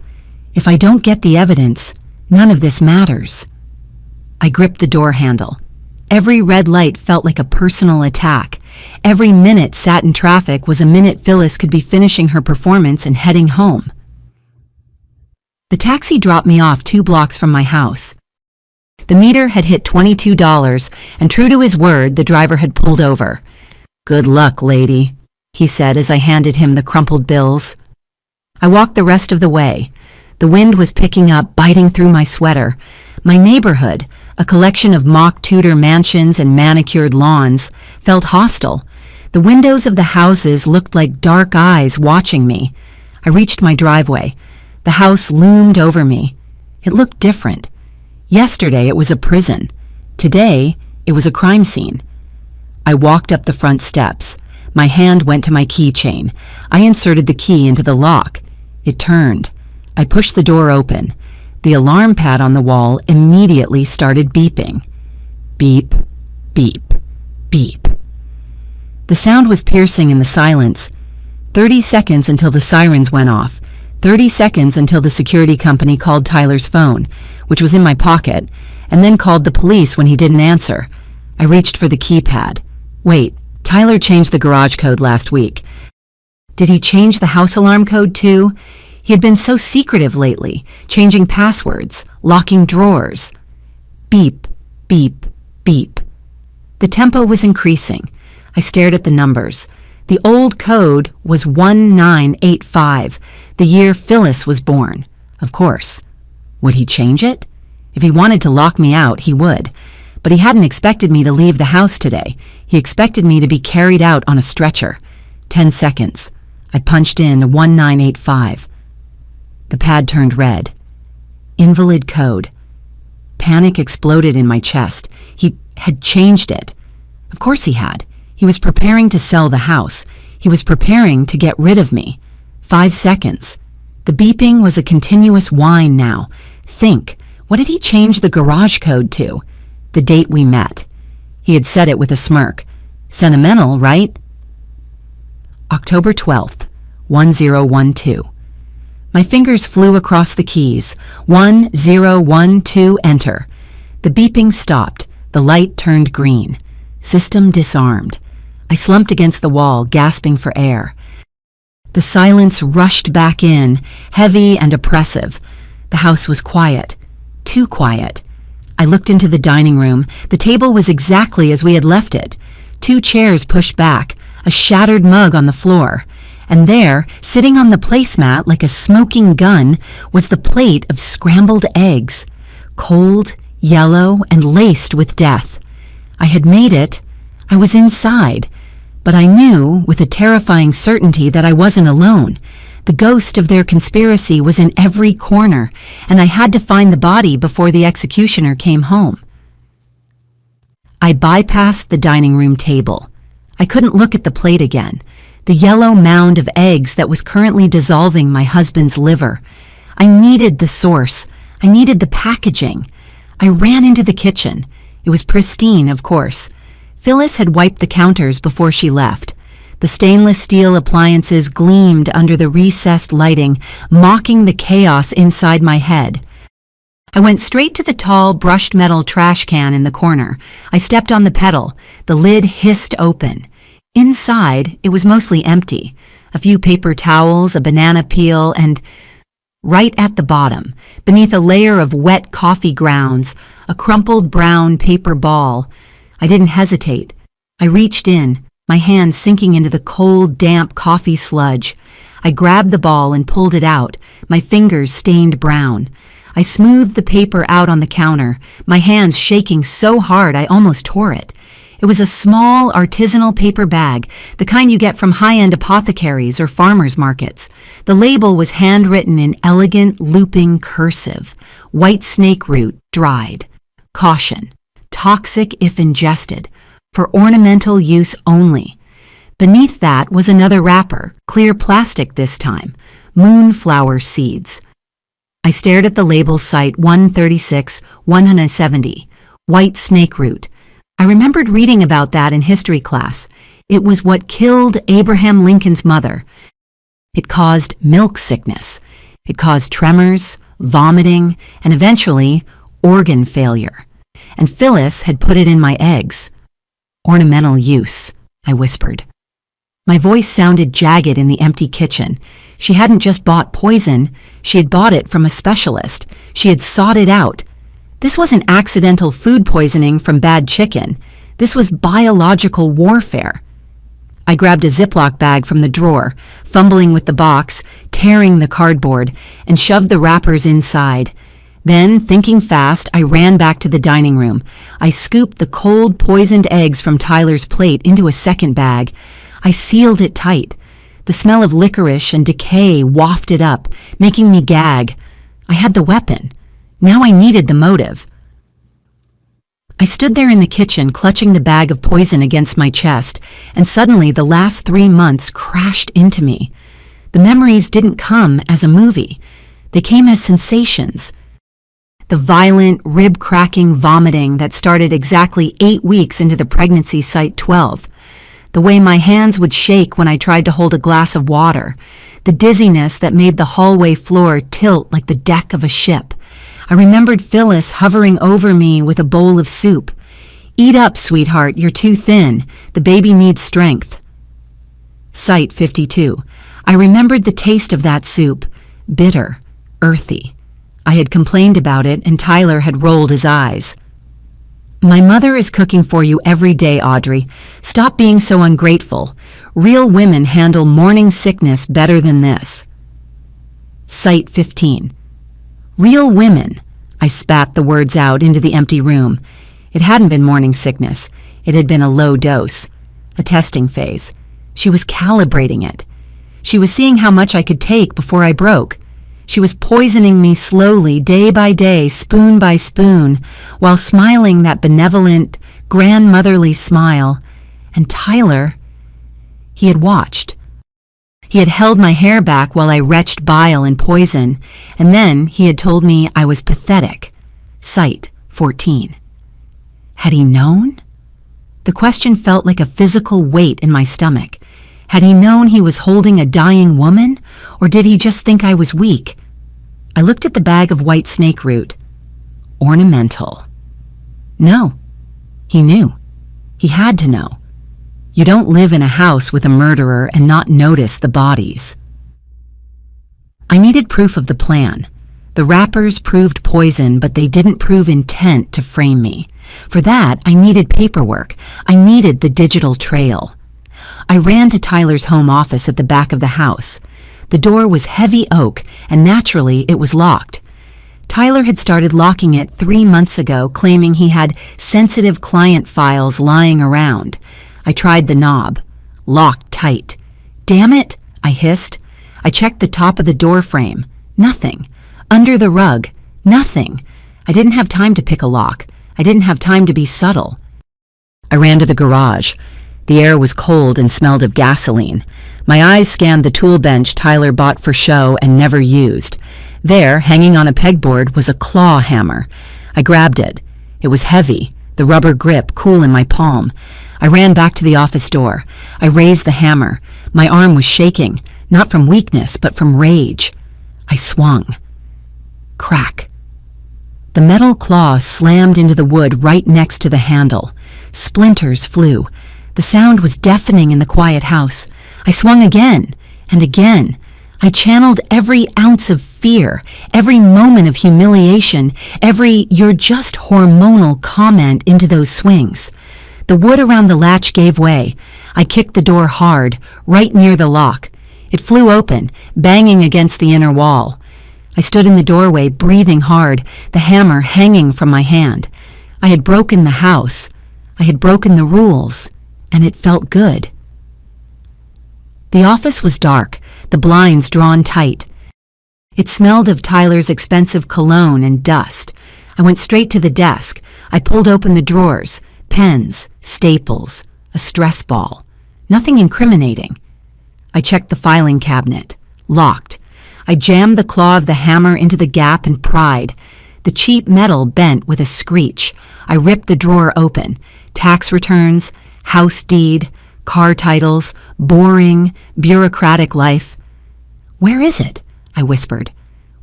If I don't get the evidence, none of this matters. I gripped the door handle. Every red light felt like a personal attack. Every minute sat in traffic was a minute Phyllis could be finishing her performance and heading home. The taxi dropped me off 2 blocks from my house. The meter had hit $22, and true to his word, the driver had pulled over. "Good luck, lady," he said as I handed him the crumpled bills. I walked the rest of the way. The wind was picking up, biting through my sweater. My neighborhood, a collection of mock Tudor mansions and manicured lawns, felt hostile. The windows of the houses looked like dark eyes watching me. I reached my driveway. The house loomed over me. It looked different. Yesterday it was a prison. Today it was a crime scene. I walked up the front steps. My hand went to my keychain. I inserted the key into the lock. It turned. I pushed the door open. The alarm pad on the wall immediately started beeping. Beep, beep, beep. The sound was piercing in the silence. 30 seconds until the sirens went off. 30 seconds until the security company called Tyler's phone, which was in my pocket, and then called the police when he didn't answer. I reached for the keypad. Wait, Tyler changed the garage code last week. Did he change the house alarm code too? He had been so secretive lately, changing passwords, locking drawers. Beep, beep, beep. The tempo was increasing. I stared at the numbers. The old code was 1985, the year Phyllis was born. Of course. Would he change it? If he wanted to lock me out, he would. But he hadn't expected me to leave the house today. He expected me to be carried out on a stretcher. 10 seconds. I punched in 1985. The pad turned red. Invalid code. Panic exploded in my chest. He had changed it. Of course he had. He was preparing to sell the house. He was preparing to get rid of me. 5 seconds. The beeping was a continuous whine now. Think, what did he change the garage code to? The date we met. He had said it with a smirk. Sentimental, right? October 12th, 1012. My fingers flew across the keys. 1012, enter. The beeping stopped. The light turned green. System disarmed. I slumped against the wall, gasping for air. The silence rushed back in, heavy and oppressive. The house was quiet. Too quiet. I looked into the dining room. The table was exactly as we had left it. 2 chairs pushed back, a shattered mug on the floor. And there, sitting on the placemat like a smoking gun, was the plate of scrambled eggs. Cold, yellow, and laced with death. I had made it. I was inside. But I knew, with a terrifying certainty, that I wasn't alone. The ghost of their conspiracy was in every corner, and I had to find the body before the executioner came home. I bypassed the dining room table. I couldn't look at the plate again, the yellow mound of eggs that was currently dissolving my husband's liver. I needed the source. I needed the packaging. I ran into the kitchen. It was pristine, of course. Phyllis had wiped the counters before she left. The stainless steel appliances gleamed under the recessed lighting, mocking the chaos inside my head. I went straight to the tall, brushed metal trash can in the corner. I stepped on the pedal. The lid hissed open. Inside, it was mostly empty. A few paper towels, a banana peel, and right at the bottom, beneath a layer of wet coffee grounds, a crumpled brown paper ball. I didn't hesitate. I reached in, my hand sinking into the cold, damp coffee sludge. I grabbed the ball and pulled it out, my fingers stained brown. I smoothed the paper out on the counter, my hands shaking so hard I almost tore it. It was a small, artisanal paper bag, the kind you get from high-end apothecaries or farmers markets. The label was handwritten in elegant, looping cursive. White snake root, dried. Caution. Toxic if ingested. For ornamental use only. Beneath that was another wrapper, clear plastic this time. Moonflower seeds. I stared at the label site 136-170. White snake root. I remembered reading about that in history class. It was what killed Abraham Lincoln's mother. It caused milk sickness. It caused tremors, vomiting, and eventually organ failure. And Phyllis had put it in my eggs. Ornamental use, I whispered. My voice sounded jagged in the empty kitchen. She hadn't just bought poison, she had bought it from a specialist. She had sought it out. This wasn't accidental food poisoning from bad chicken. This was biological warfare. I grabbed a Ziploc bag from the drawer, fumbling with the box, tearing the cardboard, and shoved the wrappers inside. Then, thinking fast, I ran back to the dining room. I scooped the cold, poisoned eggs from Tyler's plate into a second bag. I sealed it tight. The smell of licorice and decay wafted up, making me gag. I had the weapon. Now I needed the motive. I stood there in the kitchen, clutching the bag of poison against my chest, and suddenly the last 3 months crashed into me. The memories didn't come as a movie. They came as sensations. The violent, rib-cracking vomiting that started exactly 8 weeks into the pregnancy site 12. The way my hands would shake when I tried to hold a glass of water. The dizziness that made the hallway floor tilt like the deck of a ship. I remembered Phyllis hovering over me with a bowl of soup. "Eat up, sweetheart, you're too thin. The baby needs strength." Site 52. I remembered the taste of that soup. Bitter, earthy. I had complained about it, and Tyler had rolled his eyes. "My mother is cooking for you every day, Audrey. Stop being so ungrateful. Real women handle morning sickness better than this." Site 15. Real women. I spat the words out into the empty room. It hadn't been morning sickness. It had been a low dose, a testing phase. She was calibrating it. She was seeing how much I could take before I broke. She was poisoning me slowly, day by day, spoon by spoon, while smiling that benevolent, grandmotherly smile. And Tyler, he had watched. He had held my hair back while I retched bile and poison, and then he had told me I was pathetic. Sight 14. Had he known? The question felt like a physical weight in my stomach. Had he known he was holding a dying woman, or did he just think I was weak? I looked at the bag of white snake root. Ornamental. No. He knew. He had to know. You don't live in a house with a murderer and not notice the bodies. I needed proof of the plan. The wrappers proved poison, but they didn't prove intent to frame me. For that, I needed paperwork. I needed the digital trail. I ran to Tyler's home office at the back of the house. The door was heavy oak, and naturally, it was locked. Tyler had started locking it 3 months ago, claiming he had sensitive client files lying around. I tried the knob. Locked tight. Damn it, I hissed. I checked the top of the door frame. Nothing. Under the rug. Nothing. I didn't have time to pick a lock. I didn't have time to be subtle. I ran to the garage. The air was cold and smelled of gasoline. My eyes scanned the tool bench Tyler bought for show and never used. There, hanging on a pegboard, was a claw hammer. I grabbed it. It was heavy, the rubber grip cool in my palm. I ran back to the office door. I raised the hammer. My arm was shaking, not from weakness, but from rage. I swung. Crack. The metal claw slammed into the wood right next to the handle. Splinters flew. The sound was deafening in the quiet house. I swung again and again. I channeled every ounce of fear, every moment of humiliation, every "you're just hormonal" comment into those swings. The wood around the latch gave way. I kicked the door hard, right near the lock. It flew open, banging against the inner wall. I stood in the doorway, breathing hard, the hammer hanging from my hand. I had broken the house. I had broken the rules, and it felt good. The office was dark, the blinds drawn tight. It smelled of Tyler's expensive cologne and dust. I went straight to the desk. I pulled open the drawers. Pens, staples, a stress ball. Nothing incriminating. I checked the filing cabinet. Locked. I jammed the claw of the hammer into the gap and pried. The cheap metal bent with a screech. I ripped the drawer open. Tax returns, house deed, car titles, boring, bureaucratic life. "Where is it?" I whispered.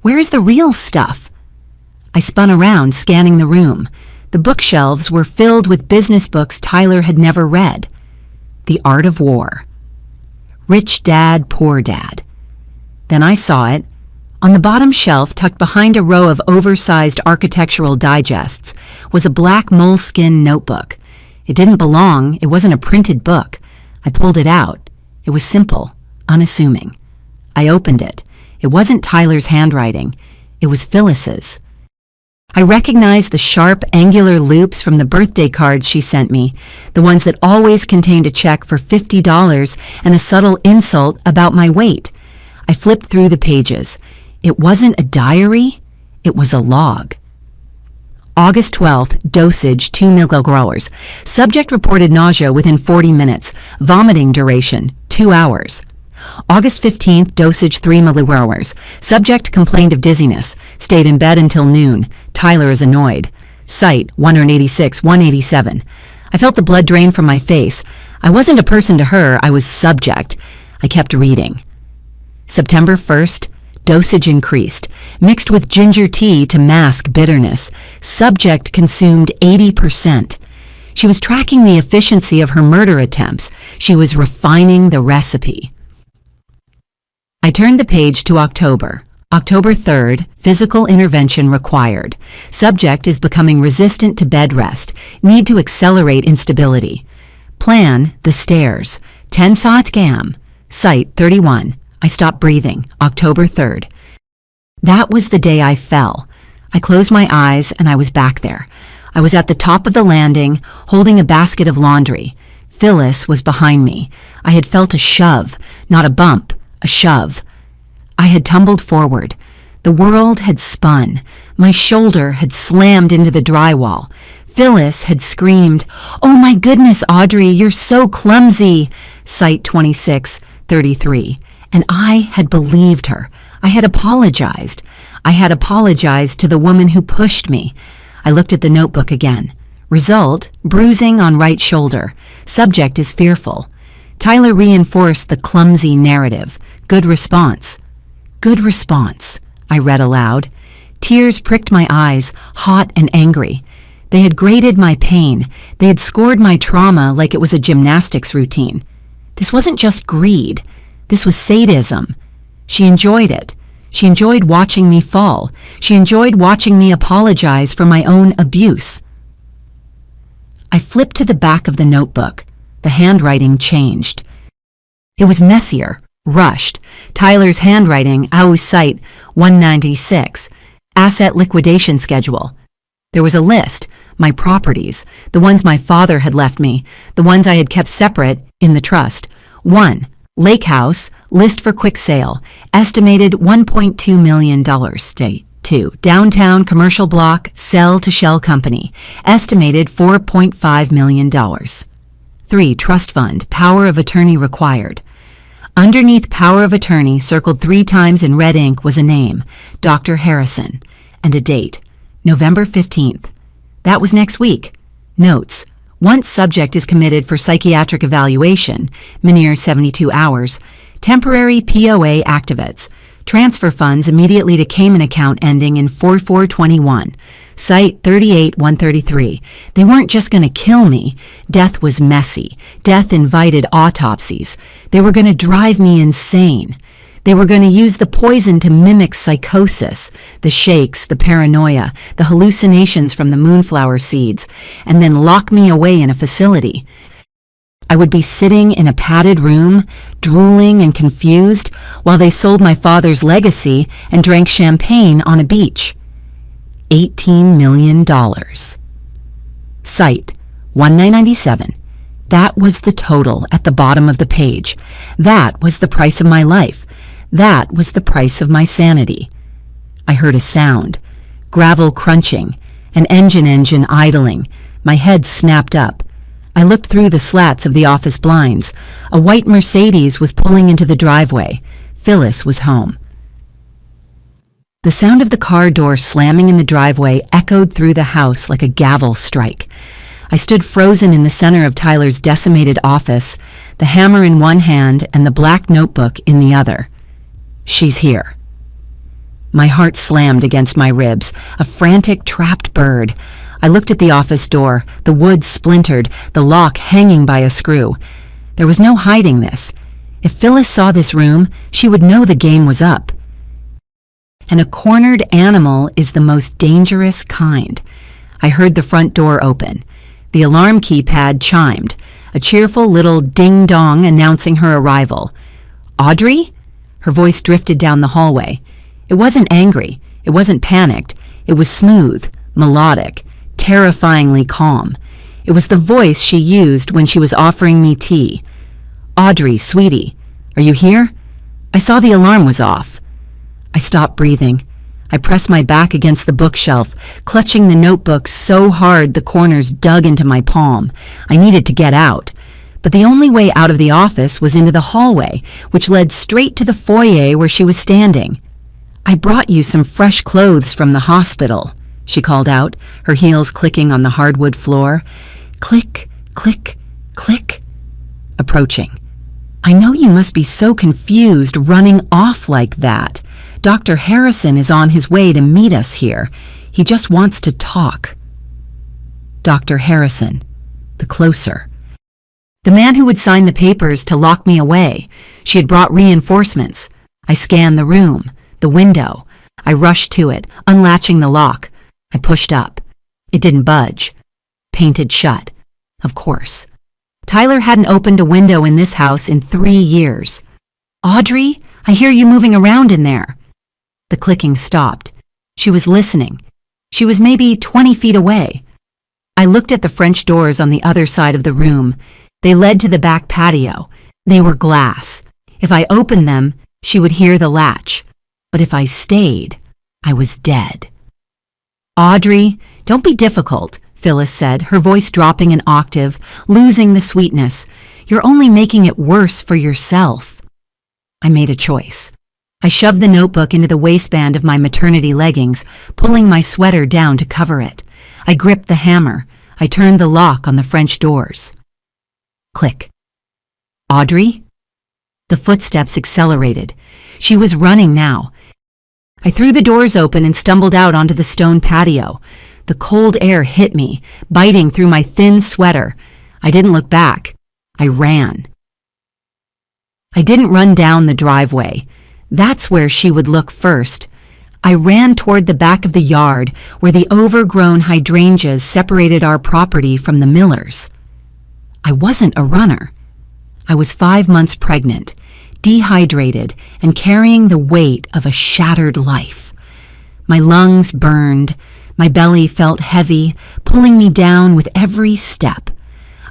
"Where is the real stuff?" I spun around, scanning the room. The bookshelves were filled with business books Tyler had never read. The Art of War. Rich Dad, Poor Dad. Then I saw it. On the bottom shelf, tucked behind a row of oversized architectural digests, was a black moleskin notebook. It didn't belong. It wasn't a printed book. I pulled it out. It was simple, unassuming. I opened it. It wasn't Tyler's handwriting. It was Phyllis's. I recognized the sharp, angular loops from the birthday cards she sent me, the ones that always contained a check for $50 and a subtle insult about my weight. I flipped through the pages. It wasn't a diary. It was a log. August 12th, dosage 2 milligrams. Subject reported nausea within 40 minutes. Vomiting duration, 2 hours. August 15th, dosage 3 milligrams. Subject complained of dizziness. Stayed in bed until noon. Tyler is annoyed. Sight, 186, 187. I felt the blood drain from my face. I wasn't a person to her. I was subject. I kept reading. September 1st, dosage increased. Mixed with ginger tea to mask bitterness. Subject consumed 80%. She was tracking the efficiency of her murder attempts. She was refining the recipe. I turned the page to October. October 3rd, physical intervention required. Subject is becoming resistant to bed rest. Need to accelerate instability. Plan, the stairs. 10 Sat Gam. Site 31. I stopped breathing. October 3rd. That was the day I fell. I closed my eyes and I was back there. I was at the top of the landing, holding a basket of laundry. Phyllis was behind me. I had felt a shove, not a bump, a shove. I had tumbled forward. The world had spun. My shoulder had slammed into the drywall. Phyllis had screamed, "Oh my goodness, Audrey, you're so clumsy," Site 2633. And I had believed her. I had apologized. I had apologized to the woman who pushed me. I looked at the notebook again. Result, bruising on right shoulder. Subject is fearful. Tyler reinforced the clumsy narrative. Good response. Good response, I read aloud. Tears pricked my eyes, hot and angry. They had graded my pain. They had scored my trauma like it was a gymnastics routine. This wasn't just greed. This was sadism. She enjoyed it. She enjoyed watching me fall. She enjoyed watching me apologize for my own abuse. I flipped to the back of the notebook. The handwriting changed. It was messier, rushed. Tyler's handwriting, Site 196, asset liquidation schedule. There was a list, my properties, the ones my father had left me, the ones I had kept separate in the trust. 1. Lake House, list for quick sale, estimated $1.2 million. State 2. Downtown commercial block, sell to shell company, estimated $4.5 million. 3. Trust fund, power of attorney required. Underneath power of attorney, circled 3 times in red ink, was a name, Dr. Harrison, and a date, November 15th. That was next week. Notes. Once subject is committed for psychiatric evaluation, Meniere 72 hours, temporary POA activates, transfer funds immediately to Cayman account ending in 4421, Site 38133. They weren't just going to kill me. Death was messy. Death invited autopsies. They were going to drive me insane. They were going to use the poison to mimic psychosis, the shakes, the paranoia, the hallucinations from the moonflower seeds, and then lock me away in a facility. I would be sitting in a padded room, drooling and confused, while they sold my father's legacy and drank champagne on a beach. $18 million. Site 1997. That was the total at the bottom of the page. That was the price of my life. That was the price of my sanity. I heard a sound, gravel crunching, an engine idling. My head snapped up. I looked through the slats of the office blinds. A white Mercedes was pulling into the driveway. Phyllis was home. The sound of the car door slamming in the driveway echoed through the house like a gavel strike. I stood frozen in the center of Tyler's decimated office, the hammer in one hand and the black notebook in the other. She's here. My heart slammed against my ribs, a frantic, trapped bird. I looked at the office door, the wood splintered, the lock hanging by a screw. There was no hiding this. If Phyllis saw this room, she would know the game was up. And a cornered animal is the most dangerous kind. I heard the front door open. The alarm keypad chimed, a cheerful little ding-dong announcing her arrival. Audrey? Her voice drifted down the hallway. It wasn't angry. It wasn't panicked. It was smooth, melodic, terrifyingly calm. It was the voice she used when she was offering me tea. Audrey, sweetie, are you here? I saw the alarm was off. I stopped breathing. I pressed my back against the bookshelf, clutching the notebook so hard the corners dug into my palm. I needed to get out. But the only way out of the office was into the hallway, which led straight to the foyer where she was standing. I brought you some fresh clothes from the hospital, she called out, her heels clicking on the hardwood floor. Click, click, click. Approaching. I know you must be so confused running off like that. Dr. Harrison is on his way to meet us here. He just wants to talk. Dr. Harrison, the closer. The man who would sign the papers to lock me away. She had brought reinforcements. I scanned the room, the window. I rushed to it, unlatching the lock. I pushed up. It didn't budge. Painted shut. Of course. Tyler hadn't opened a window in this house in 3 years. Audrey, I hear you moving around in there. The clicking stopped. She was listening. She was maybe 20 feet away. I looked at the French doors on the other side of the room. They led to the back patio. They were glass. If I opened them, she would hear the latch. But if I stayed, I was dead. "Audrey, don't be difficult," Phyllis said, her voice dropping an octave, losing the sweetness. "You're only making it worse for yourself." I made a choice. I shoved the notebook into the waistband of my maternity leggings, pulling my sweater down to cover it. I gripped the hammer. I turned the lock on the French doors. Click. "Audrey?" The footsteps accelerated. She was running now. I threw the doors open and stumbled out onto the stone patio. The cold air hit me, biting through my thin sweater. I didn't look back. I ran. I didn't run down the driveway. That's where she would look first. I ran toward the back of the yard where the overgrown hydrangeas separated our property from the Millers. I wasn't a runner. I was 5 months pregnant, dehydrated, and carrying the weight of a shattered life. My lungs burned. My belly felt heavy, pulling me down with every step.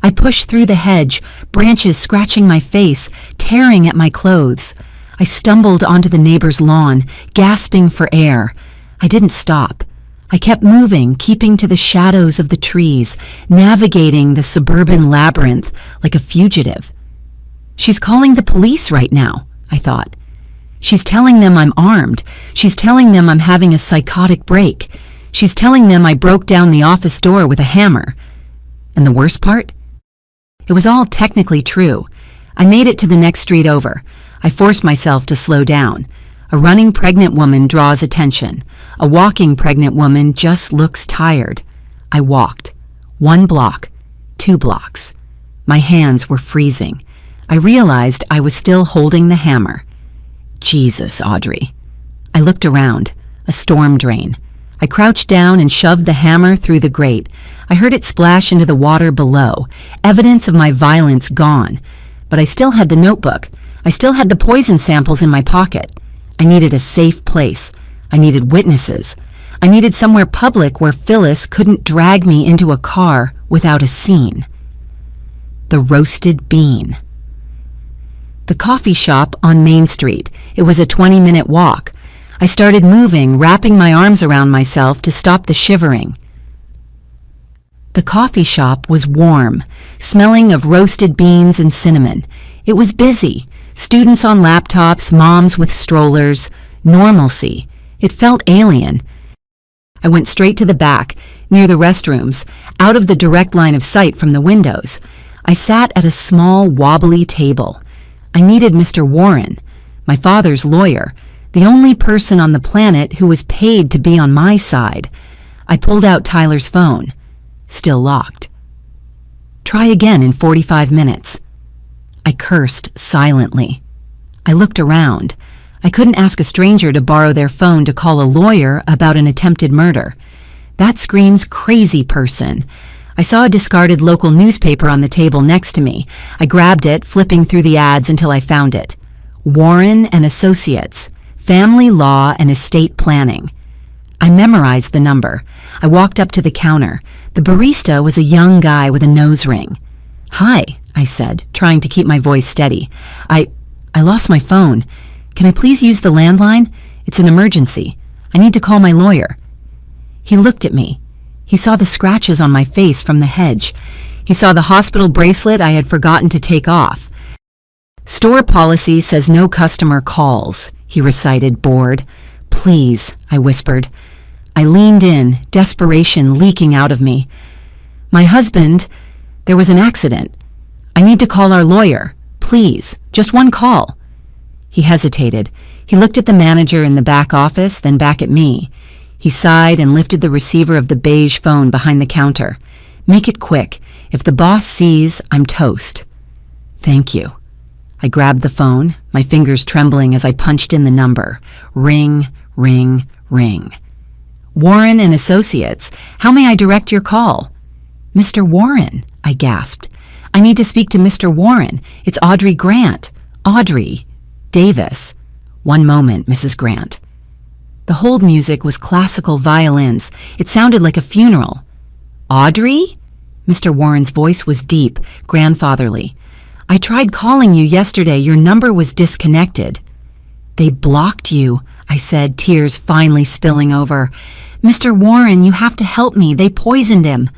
I pushed through the hedge, branches scratching my face, tearing at my clothes. I stumbled onto the neighbor's lawn, gasping for air. I didn't stop. I kept moving, keeping to the shadows of the trees, navigating the suburban labyrinth like a fugitive. She's calling the police right now, I thought. She's telling them I'm armed. She's telling them I'm having a psychotic break. She's telling them I broke down the office door with a hammer. And the worst part? It was all technically true. I made it to the next street over. I forced myself to slow down. A running pregnant woman draws attention. A walking pregnant woman just looks tired. I walked. 1 block, 2 blocks. My hands were freezing. I realized I was still holding the hammer. Jesus, Audrey. I looked around. A storm drain. I crouched down and shoved the hammer through the grate. I heard it splash into the water below, evidence of my violence gone. But I still had the notebook. I still had the poison samples in my pocket. I needed a safe place. I needed witnesses. I needed somewhere public where Phyllis couldn't drag me into a car without a scene. The Roasted Bean. The coffee shop on Main Street. It was a 20-minute walk. I started moving, wrapping my arms around myself to stop the shivering. The coffee shop was warm, smelling of roasted beans and cinnamon. It was busy. Students on laptops, moms with strollers, normalcy. It felt alien. I went straight to the back, near the restrooms, out of the direct line of sight from the windows. I sat at a small, wobbly table. I needed Mr. Warren, my father's lawyer, the only person on the planet who was paid to be on my side. I pulled out Tyler's phone. Still locked. Try again in 45 minutes. I cursed silently. I looked around. I couldn't ask a stranger to borrow their phone to call a lawyer about an attempted murder. That screams crazy person. I saw a discarded local newspaper on the table next to me. I grabbed it, flipping through the ads until I found it. Warren and Associates. Family Law and Estate Planning. I memorized the number. I walked up to the counter. The barista was a young guy with a nose ring. "Hi," I said, trying to keep my voice steady. I lost my phone. Can I please use the landline? It's an emergency. I need to call my lawyer." He looked at me. He saw the scratches on my face from the hedge. He saw the hospital bracelet I had forgotten to take off. "Store policy says no customer calls," he recited, bored. "Please," I whispered. I leaned in, desperation leaking out of me. "My husband, there was an accident. I need to call our lawyer. Please, just one call." He hesitated. He looked at the manager in the back office, then back at me. He sighed and lifted the receiver of the beige phone behind the counter. "Make it quick. If the boss sees, I'm toast." "Thank you." I grabbed the phone, my fingers trembling as I punched in the number. Ring, ring, ring. "Warren and Associates. How may I direct your call?" "Mr. Warren," I gasped. "I need to speak to Mr. Warren. It's Audrey Grant. Audrey Davis." "One moment, Mrs. Grant." The hold music was classical violins. It sounded like a funeral. "Audrey?" Mr. Warren's voice was deep, grandfatherly. "I tried calling you yesterday. Your number was disconnected." "They blocked you," I said, tears finally spilling over. "Mr. Warren, you have to help me. They poisoned him."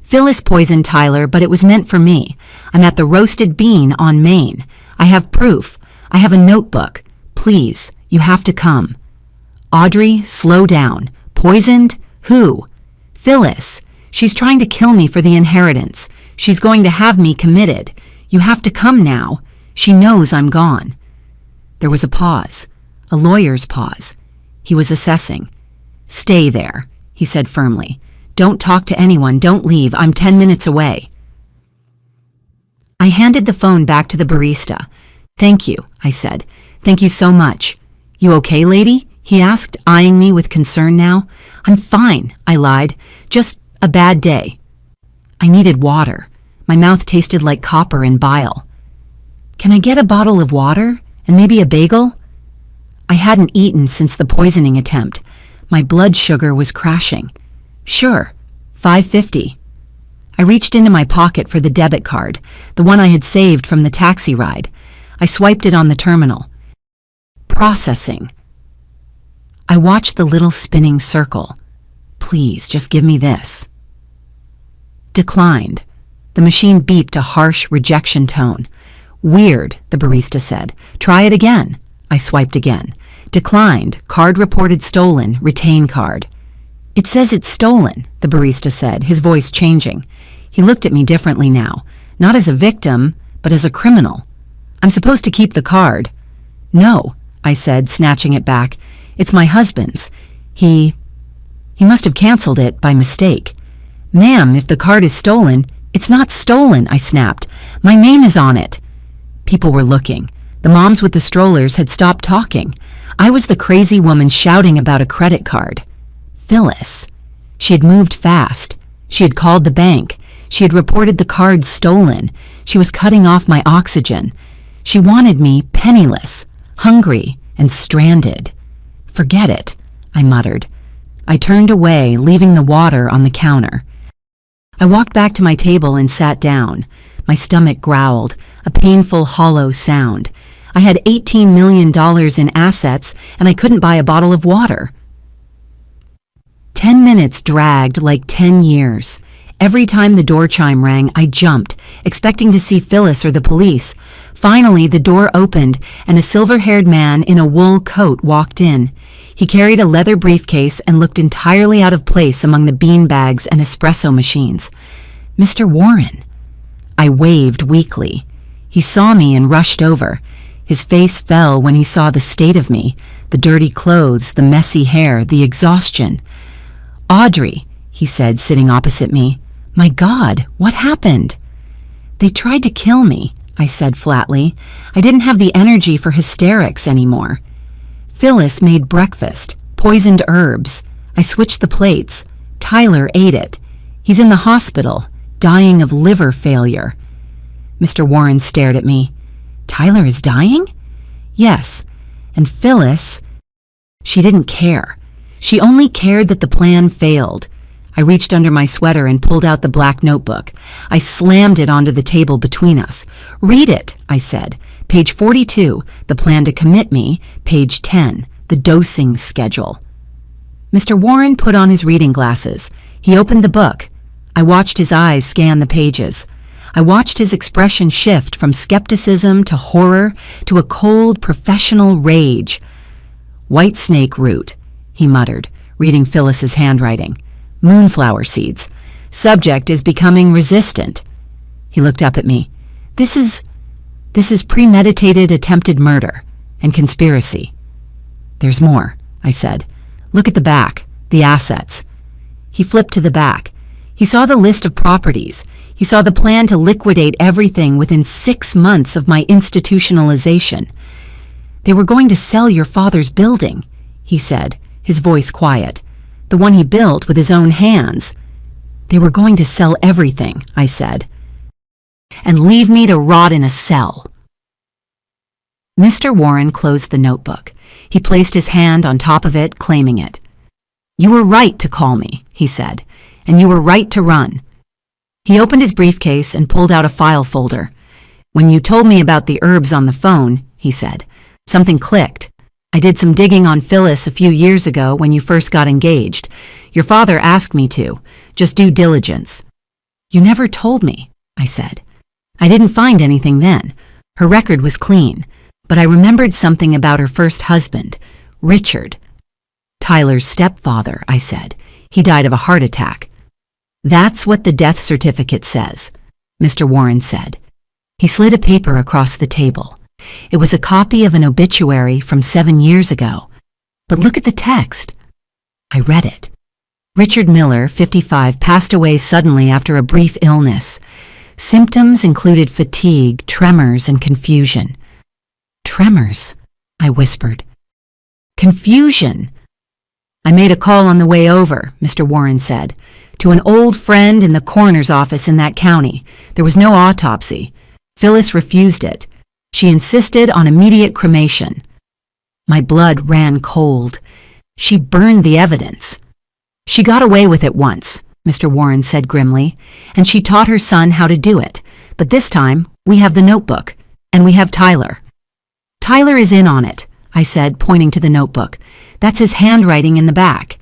"Phyllis poisoned Tyler, but it was meant for me. I'm at the Roasted Bean on Main. I have proof. I have a notebook. Please, you have to come." "Audrey, slow down. Poisoned? Who?" "Phyllis. She's trying to kill me for the inheritance. She's going to have me committed. You have to come now. She knows I'm gone." There was a pause, a lawyer's pause. He was assessing. "Stay there," he said firmly. "Don't talk to anyone. Don't leave. I'm 10 minutes away." I handed the phone back to the barista. "Thank you," I said. "Thank you so much." "You okay, lady?" he asked, eyeing me with concern now. "I'm fine," I lied. "Just a bad day." I needed water. My mouth tasted like copper and bile. "Can I get a bottle of water? And maybe a bagel?" I hadn't eaten since the poisoning attempt. My blood sugar was crashing. "Sure, $5.50. I reached into my pocket for the debit card, the one I had saved from the taxi ride. I swiped it on the terminal. Processing. I watched the little spinning circle. "Please, just give me this." Declined. The machine beeped a harsh rejection tone. "Weird," the barista said. "Try it again." I swiped again. Declined. Card reported stolen. Retain card. "It says it's stolen," the barista said, his voice changing. He looked at me differently now, not as a victim, but as a criminal. "I'm supposed to keep the card." "No," I said, snatching it back. "It's my husband's. He must have canceled it by mistake." "Ma'am, if the card is stolen—" "It's not stolen," I snapped. "My name is on it." People were looking. The moms with the strollers had stopped talking. I was the crazy woman shouting about a credit card. Phyllis. She had moved fast. She had called the bank. She had reported the card stolen. She was cutting off my oxygen. She wanted me penniless, hungry, and stranded. "Forget it," I muttered. I turned away, leaving the water on the counter. I walked back to my table and sat down. My stomach growled, a painful, hollow sound. I had $18 million in assets, and I couldn't buy a bottle of water. 10 minutes dragged like 10 years. Every time the door chime rang, I jumped, expecting to see Phyllis or the police. Finally, the door opened, and a silver-haired man in a wool coat walked in. He carried a leather briefcase and looked entirely out of place among the bean bags and espresso machines. "Mr. Warren." I waved weakly. He saw me and rushed over. His face fell when he saw the state of me, the dirty clothes, the messy hair, the exhaustion. "Audrey," he said, sitting opposite me. "My God, what happened?" "They tried to kill me," I said flatly. I didn't have the energy for hysterics anymore. "Phyllis made breakfast, poisoned herbs. I switched the plates. Tyler ate it. He's in the hospital, dying of liver failure." Mr. Warren stared at me. "Tyler is dying?" "Yes. And Phyllis, she didn't care. She only cared that the plan failed." I reached under my sweater and pulled out the black notebook. I slammed it onto the table between us. "Read it," I said. "Page 42, the plan to commit me. Page 10, the dosing schedule." Mr. Warren put on his reading glasses. He opened the book. I watched his eyes scan the pages. I watched his expression shift from skepticism to horror to a cold, professional rage. "White snake root," he muttered, reading Phyllis's handwriting. "Moonflower seeds. Subject is becoming resistant." He looked up at me. This is premeditated attempted murder and conspiracy." "There's more," I said. "Look at the back, the assets." He flipped to the back. He saw the list of properties. He saw the plan to liquidate everything within 6 months of my institutionalization. "They were going to sell your father's building," he said, his voice quiet. "The one he built with his own hands." "They were going to sell everything," I said, "and leave me to rot in a cell." Mr. Warren closed the notebook. He placed his hand on top of it, claiming it. "You were right to call me," he said, "and you were right to run." He opened his briefcase and pulled out a file folder. "When you told me about the herbs on the phone," he said, "something clicked. I did some digging on Phyllis a few years ago when you first got engaged. Your father asked me to. Just due diligence." "You never told me," I said. "I didn't find anything then. Her record was clean. But I remembered something about her first husband, Richard." "Tyler's stepfather," I said. "He died of a heart attack." "That's what the death certificate says," Mr. Warren said. He slid a paper across the table. It was a copy of an obituary from 7 years ago. But look at the text. I read it. Richard Miller, 55, passed away suddenly after a brief illness. Symptoms included fatigue, tremors, and confusion. "Tremors," I whispered. "Confusion." "I made a call on the way over," Mr. Warren said, "to an old friend in the coroner's office in that county. There was no autopsy. Phyllis refused it. She insisted on immediate cremation." My blood ran cold. She burned the evidence. "She got away with it once," Mr. Warren said grimly, "and she taught her son how to do it. But this time, we have the notebook, and we have Tyler." "Tyler is in on it," I said, pointing to the notebook. "That's his handwriting in the back."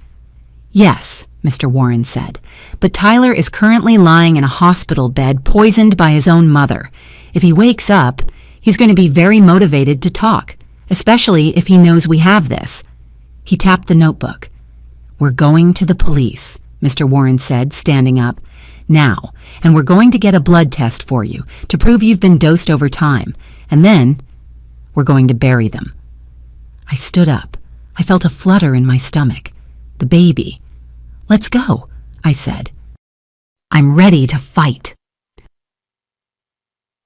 "Yes," Mr. Warren said, "but Tyler is currently lying in a hospital bed poisoned by his own mother. If he wakes up, he's going to be very motivated to talk, especially if he knows we have this." He tapped the notebook. "We're going to the police," Mr. Warren said, standing up. "Now, and we're going to get a blood test for you to prove you've been dosed over time, and then we're going to bury them." I stood up. I felt a flutter in my stomach. The baby. "Let's go," I said. "I'm ready to fight."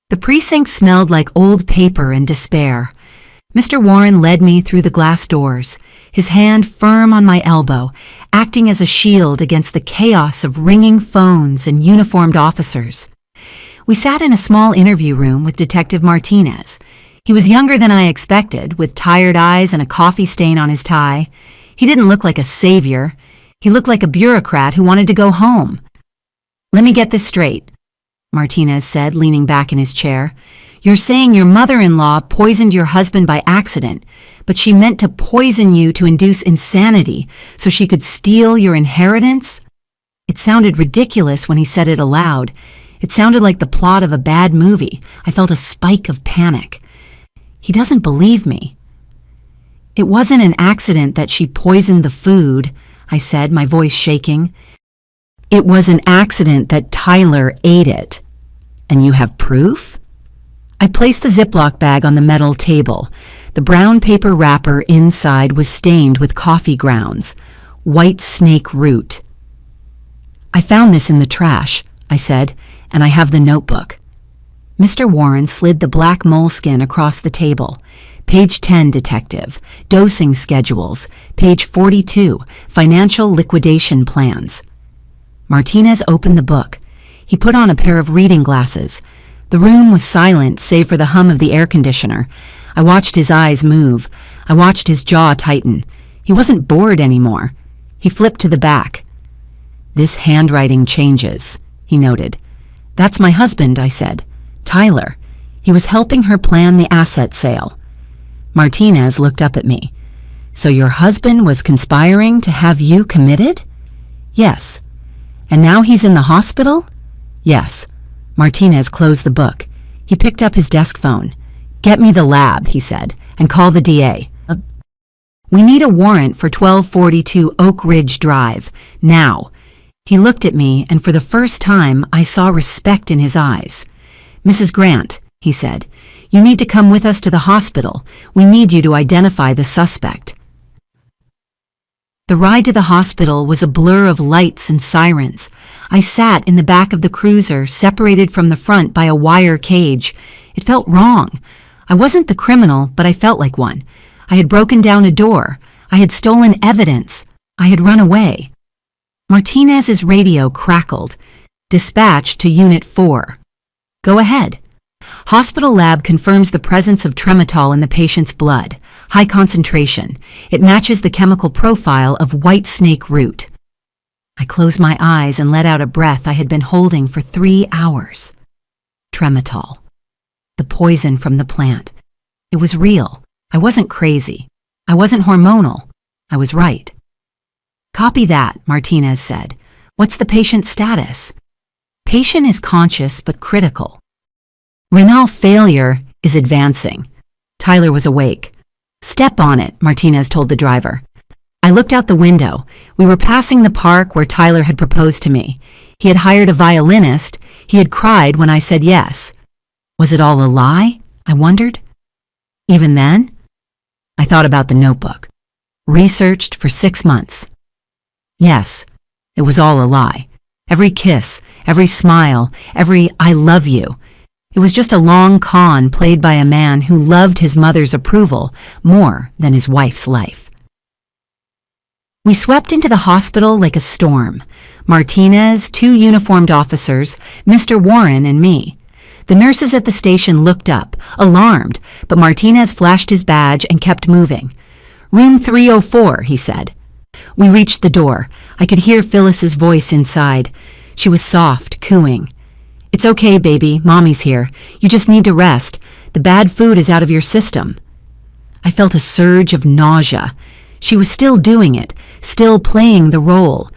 The precinct smelled like old paper and despair. Mr. Warren led me through the glass doors, his hand firm on my elbow, acting as a shield against the chaos of ringing phones and uniformed officers. We sat in a small interview room with Detective Martinez. He was younger than I expected, with tired eyes and a coffee stain on his tie. He didn't look like a savior. He looked like a bureaucrat who wanted to go home. "Let me get this straight," Martinez said, leaning back in his chair. "You're saying your mother-in-law poisoned your husband by accident, but she meant to poison you to induce insanity so she could steal your inheritance?" It sounded ridiculous when he said it aloud. It sounded like the plot of a bad movie. I felt a spike of panic. He doesn't believe me. "It wasn't an accident that she poisoned the food," I said, my voice shaking. "It was an accident that Tyler ate it. And you have proof?" I placed the Ziploc bag on the metal table. The brown paper wrapper inside was stained with coffee grounds, white snake root. "I found this in the trash," I said, "and I have the notebook." Mr. Warren slid the black moleskin across the table. Page 10, Detective. Dosing schedules. Page 42, Financial liquidation plans. Martinez opened the book. He put on a pair of reading glasses. The room was silent, save for the hum of the air conditioner. I watched his eyes move. I watched his jaw tighten. He wasn't bored anymore. He flipped to the back. "This handwriting changes," he noted. "That's my husband," I said. "Tyler. He was helping her plan the asset sale." Martinez looked up at me. "So your husband was conspiring to have you committed?" "Yes." "And now he's in the hospital?" "Yes." Martinez closed the book. He picked up his desk phone. "Get me the lab," he said, "and call the DA. We need a warrant for 1242 Oak Ridge Drive, now." He looked at me, and for the first time, I saw respect in his eyes. "Mrs. Grant," he said, "you need to come with us to the hospital. We need you to identify the suspect." The ride to the hospital was a blur of lights and sirens. I sat in the back of the cruiser, separated from the front by a wire cage. It felt wrong. I wasn't the criminal, but I felt like one. I had broken down a door. I had stolen evidence. I had run away. Martinez's radio crackled. "Dispatch to Unit 4. "Go ahead." Hospital lab confirms the presence of trematol in the patient's blood. High concentration. It matches the chemical profile of white snake root. I closed my eyes and let out a breath I had been holding for 3 hours. Trematol. The poison from the plant. It was real. I wasn't crazy. I wasn't hormonal. I was right. Copy that, Martinez said. What's the patient's status? Patient is conscious but critical. Renal failure is advancing. Tyler was awake. Step on it, Martinez told the driver. I looked out the window. We were passing the park where Tyler had proposed to me. He had hired a violinist. He had cried when I said yes. Was it all a lie? I wondered. Even then, I thought about the notebook. Researched for 6 months. Yes, it was all a lie. Every kiss, every smile, every I love you. It was just a long con played by a man who loved his mother's approval more than his wife's life. We swept into the hospital like a storm. Martinez, 2 uniformed officers, Mr. Warren, and me. The nurses at the station looked up, alarmed, but Martinez flashed his badge and kept moving. Room 304, he said. We reached the door. I could hear Phyllis's voice inside. She was soft, cooing. It's okay, baby. Mommy's here. You just need to rest. The bad food is out of your system. I felt a surge of nausea. She was still doing it, still playing the role.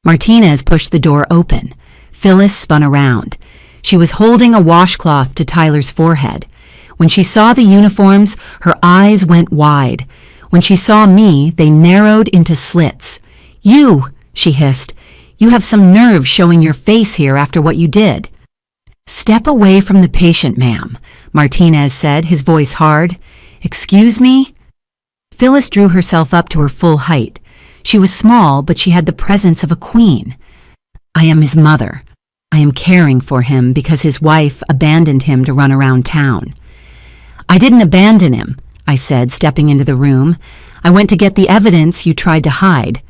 Martinez pushed the door open. Phyllis spun around. She was holding a washcloth to Tyler's forehead. When she saw the uniforms, her eyes went wide. When she saw me, they narrowed into slits. You, she hissed. You have some nerve showing your face here after what you did. Step away from the patient, ma'am, Martinez said, his voice hard. Excuse me? Phyllis drew herself up to her full height. She was small, but she had the presence of a queen. I am his mother. I am caring for him because his wife abandoned him to run around town. I didn't abandon him, I said, stepping into the room. I went to get the evidence you tried to hide.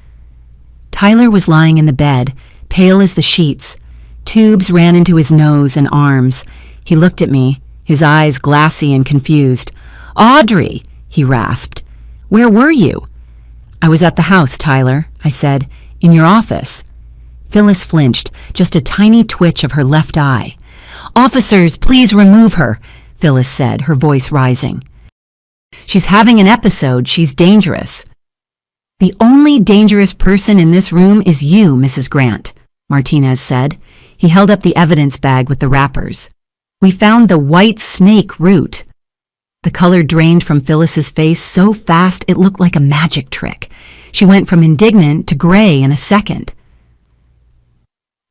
Tyler was lying in the bed, pale as the sheets. Tubes ran into his nose and arms. He looked at me, his eyes glassy and confused. Audrey, he rasped. Where were you? I was at the house, Tyler, I said. In your office. Phyllis flinched, just a tiny twitch of her left eye. Officers, please remove her, Phyllis said, her voice rising. She's having an episode. She's dangerous. The only dangerous person in this room is you, Mrs. Grant, Martinez said. He held up the evidence bag with the wrappers. We found the white snake root. The color drained from Phyllis's face so fast it looked like a magic trick. She went from indignant to gray in a second.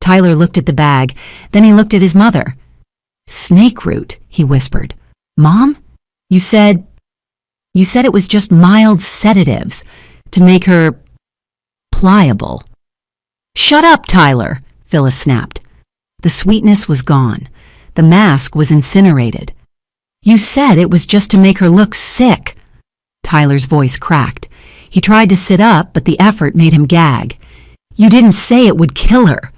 Tyler looked at the bag, then he looked at his mother. Snake root, he whispered. Mom, you said it was just mild sedatives to make her pliable. Shut up, Tyler, Phyllis snapped. The sweetness was gone. The mask was incinerated. You said it was just to make her look sick. Tyler's voice cracked. He tried to sit up, but the effort made him gag. You didn't say it would kill her.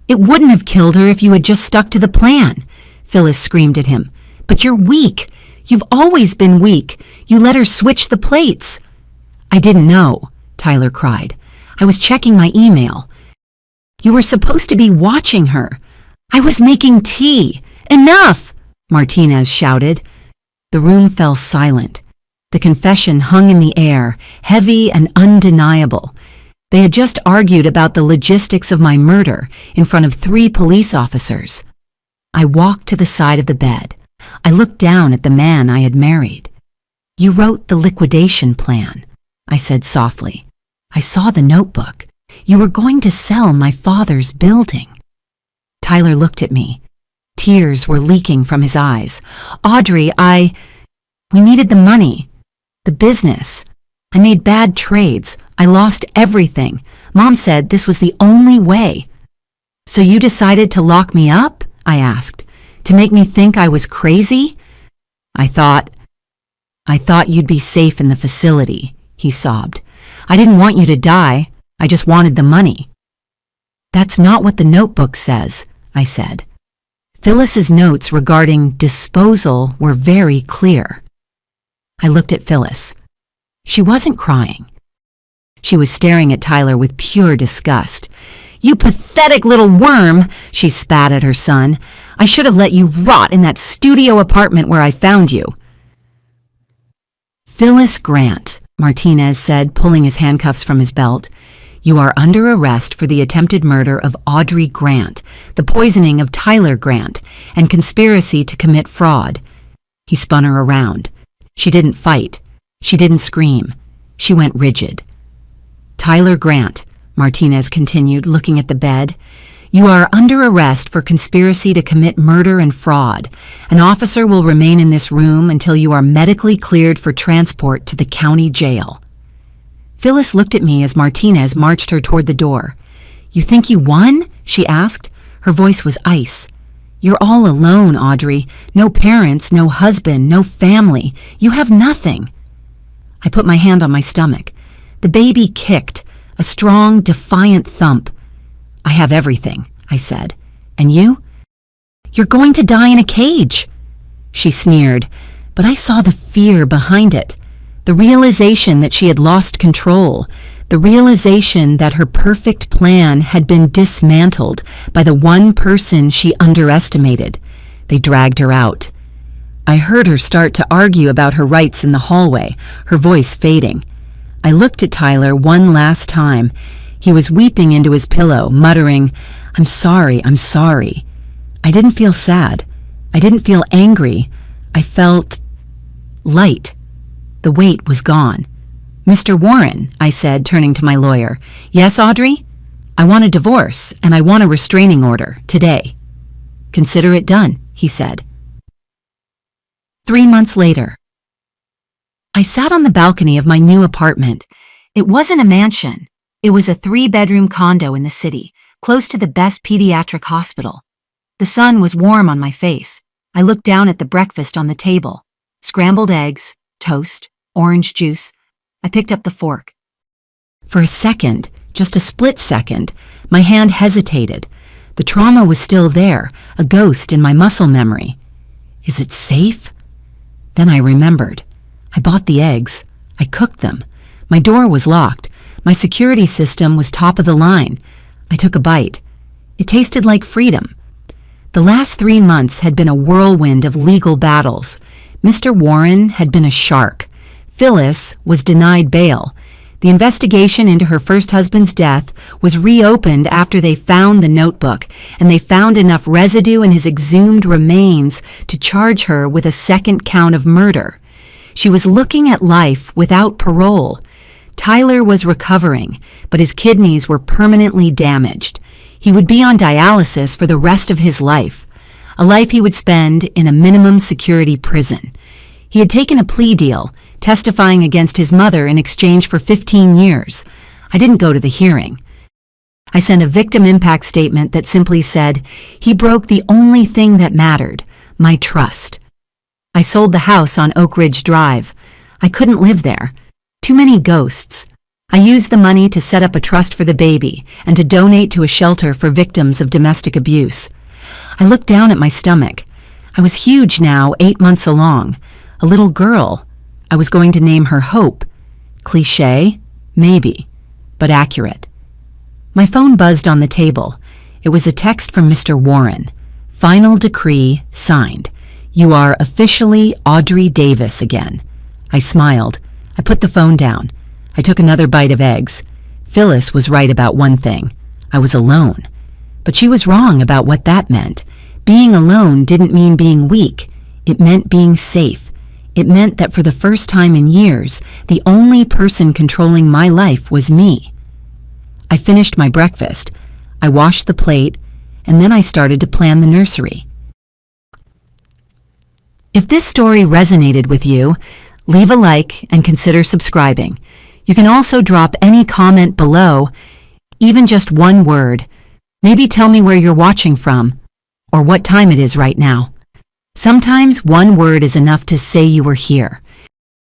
It wouldn't have killed her if you had just stuck to the plan, Phyllis screamed at him. But you're weak. You've always been weak. You let her switch the plates. I didn't know, Tyler cried. I was checking my email. You were supposed to be watching her. I was making tea. Enough! Martinez shouted. The room fell silent. The confession hung in the air, heavy and undeniable. They had just argued about the logistics of my murder in front of 3 police officers. I walked to the side of the bed. I looked down at the man I had married. You wrote the liquidation plan, I said softly. I saw the notebook. You were going to sell my father's building. Tyler looked at me. Tears were leaking from his eyes. Audrey, we needed the money, the business. I made bad trades. I lost everything. Mom said this was the only way. So you decided to lock me up? I asked. To make me think I was crazy? I thought you'd be safe in the facility, he sobbed. I didn't want you to die. I just wanted the money. That's not what the notebook says, I said. Phyllis's notes regarding disposal were very clear. I looked at Phyllis. She wasn't crying. She was staring at Tyler with pure disgust. "You pathetic little worm," she spat at her son. "I should have let you rot in that studio apartment where I found you." "Phyllis Grant," Martinez said, pulling his handcuffs from his belt. "You are under arrest for the attempted murder of Audrey Grant, the poisoning of Tyler Grant, and conspiracy to commit fraud." He spun her around. She didn't fight. She didn't scream. She went rigid. "Tyler Grant," Martinez continued, looking at the bed, "you are under arrest for conspiracy to commit murder and fraud. An officer will remain in this room until you are medically cleared for transport to the county jail." Phyllis looked at me as Martinez marched her toward the door. "You think you won?" she asked. Her voice was ice. "You're all alone, Audrey. No parents, no husband, no family. You have nothing." I put my hand on my stomach. The baby kicked, a strong, defiant thump. "I have everything," I said. "And you?" "You're going to die in a cage." She sneered, but I saw the fear behind it. The realization that she had lost control, the realization that her perfect plan had been dismantled by the one person she underestimated. They dragged her out. I heard her start to argue about her rights in the hallway, her voice fading. I looked at Tyler one last time. He was weeping into his pillow, muttering, I'm sorry. I didn't feel sad. I didn't feel angry. I felt light. The weight was gone. "Mr. Warren," I said, turning to my lawyer. "Yes, Audrey? I want a divorce, and I want a restraining order, today." "Consider it done," he said. 3 months later. I sat on the balcony of my new apartment. It wasn't a mansion. It was a 3-bedroom condo in the city, close to the best pediatric hospital. The sun was warm on my face. I looked down at the breakfast on the table. Scrambled eggs, toast, orange juice. I picked up the fork. For a second, just a split second, my hand hesitated. The trauma was still there, a ghost in my muscle memory. Is it safe? Then I remembered. I bought the eggs. I cooked them. My door was locked. My security system was top of the line. I took a bite. It tasted like freedom. The last 3 months had been a whirlwind of legal battles. Mr. Warren had been a shark. Phyllis was denied bail. The investigation into her first husband's death was reopened after they found the notebook, and they found enough residue in his exhumed remains to charge her with a second count of murder. She was looking at life without parole. Tyler was recovering, but his kidneys were permanently damaged. He would be on dialysis for the rest of his life, a life he would spend in a minimum security prison. He had taken a plea deal, testifying against his mother in exchange for 15 years. I didn't go to the hearing. I sent a victim impact statement that simply said, he broke the only thing that mattered, my trust. I sold the house on Oak Ridge Drive. I couldn't live there. Too many ghosts. I used the money to set up a trust for the baby and to donate to a shelter for victims of domestic abuse. I looked down at my stomach. I was huge now, 8 months along. A little girl. I was going to name her Hope. Cliché? Maybe, but accurate. My phone buzzed on the table. It was a text from Mr. Warren. Final decree signed. You are officially Audrey Davis again. I smiled. I put the phone down. I took another bite of eggs. Phyllis was right about one thing. I was alone. But she was wrong about what that meant. Being alone didn't mean being weak. It meant being safe. It meant that for the first time in years, the only person controlling my life was me. I finished my breakfast. I washed the plate, and then I started to plan the nursery. If this story resonated with you, leave a like and consider subscribing. You can also drop any comment below, even just one word. Maybe tell me where you're watching from, or what time it is right now. Sometimes one word is enough to say you were here.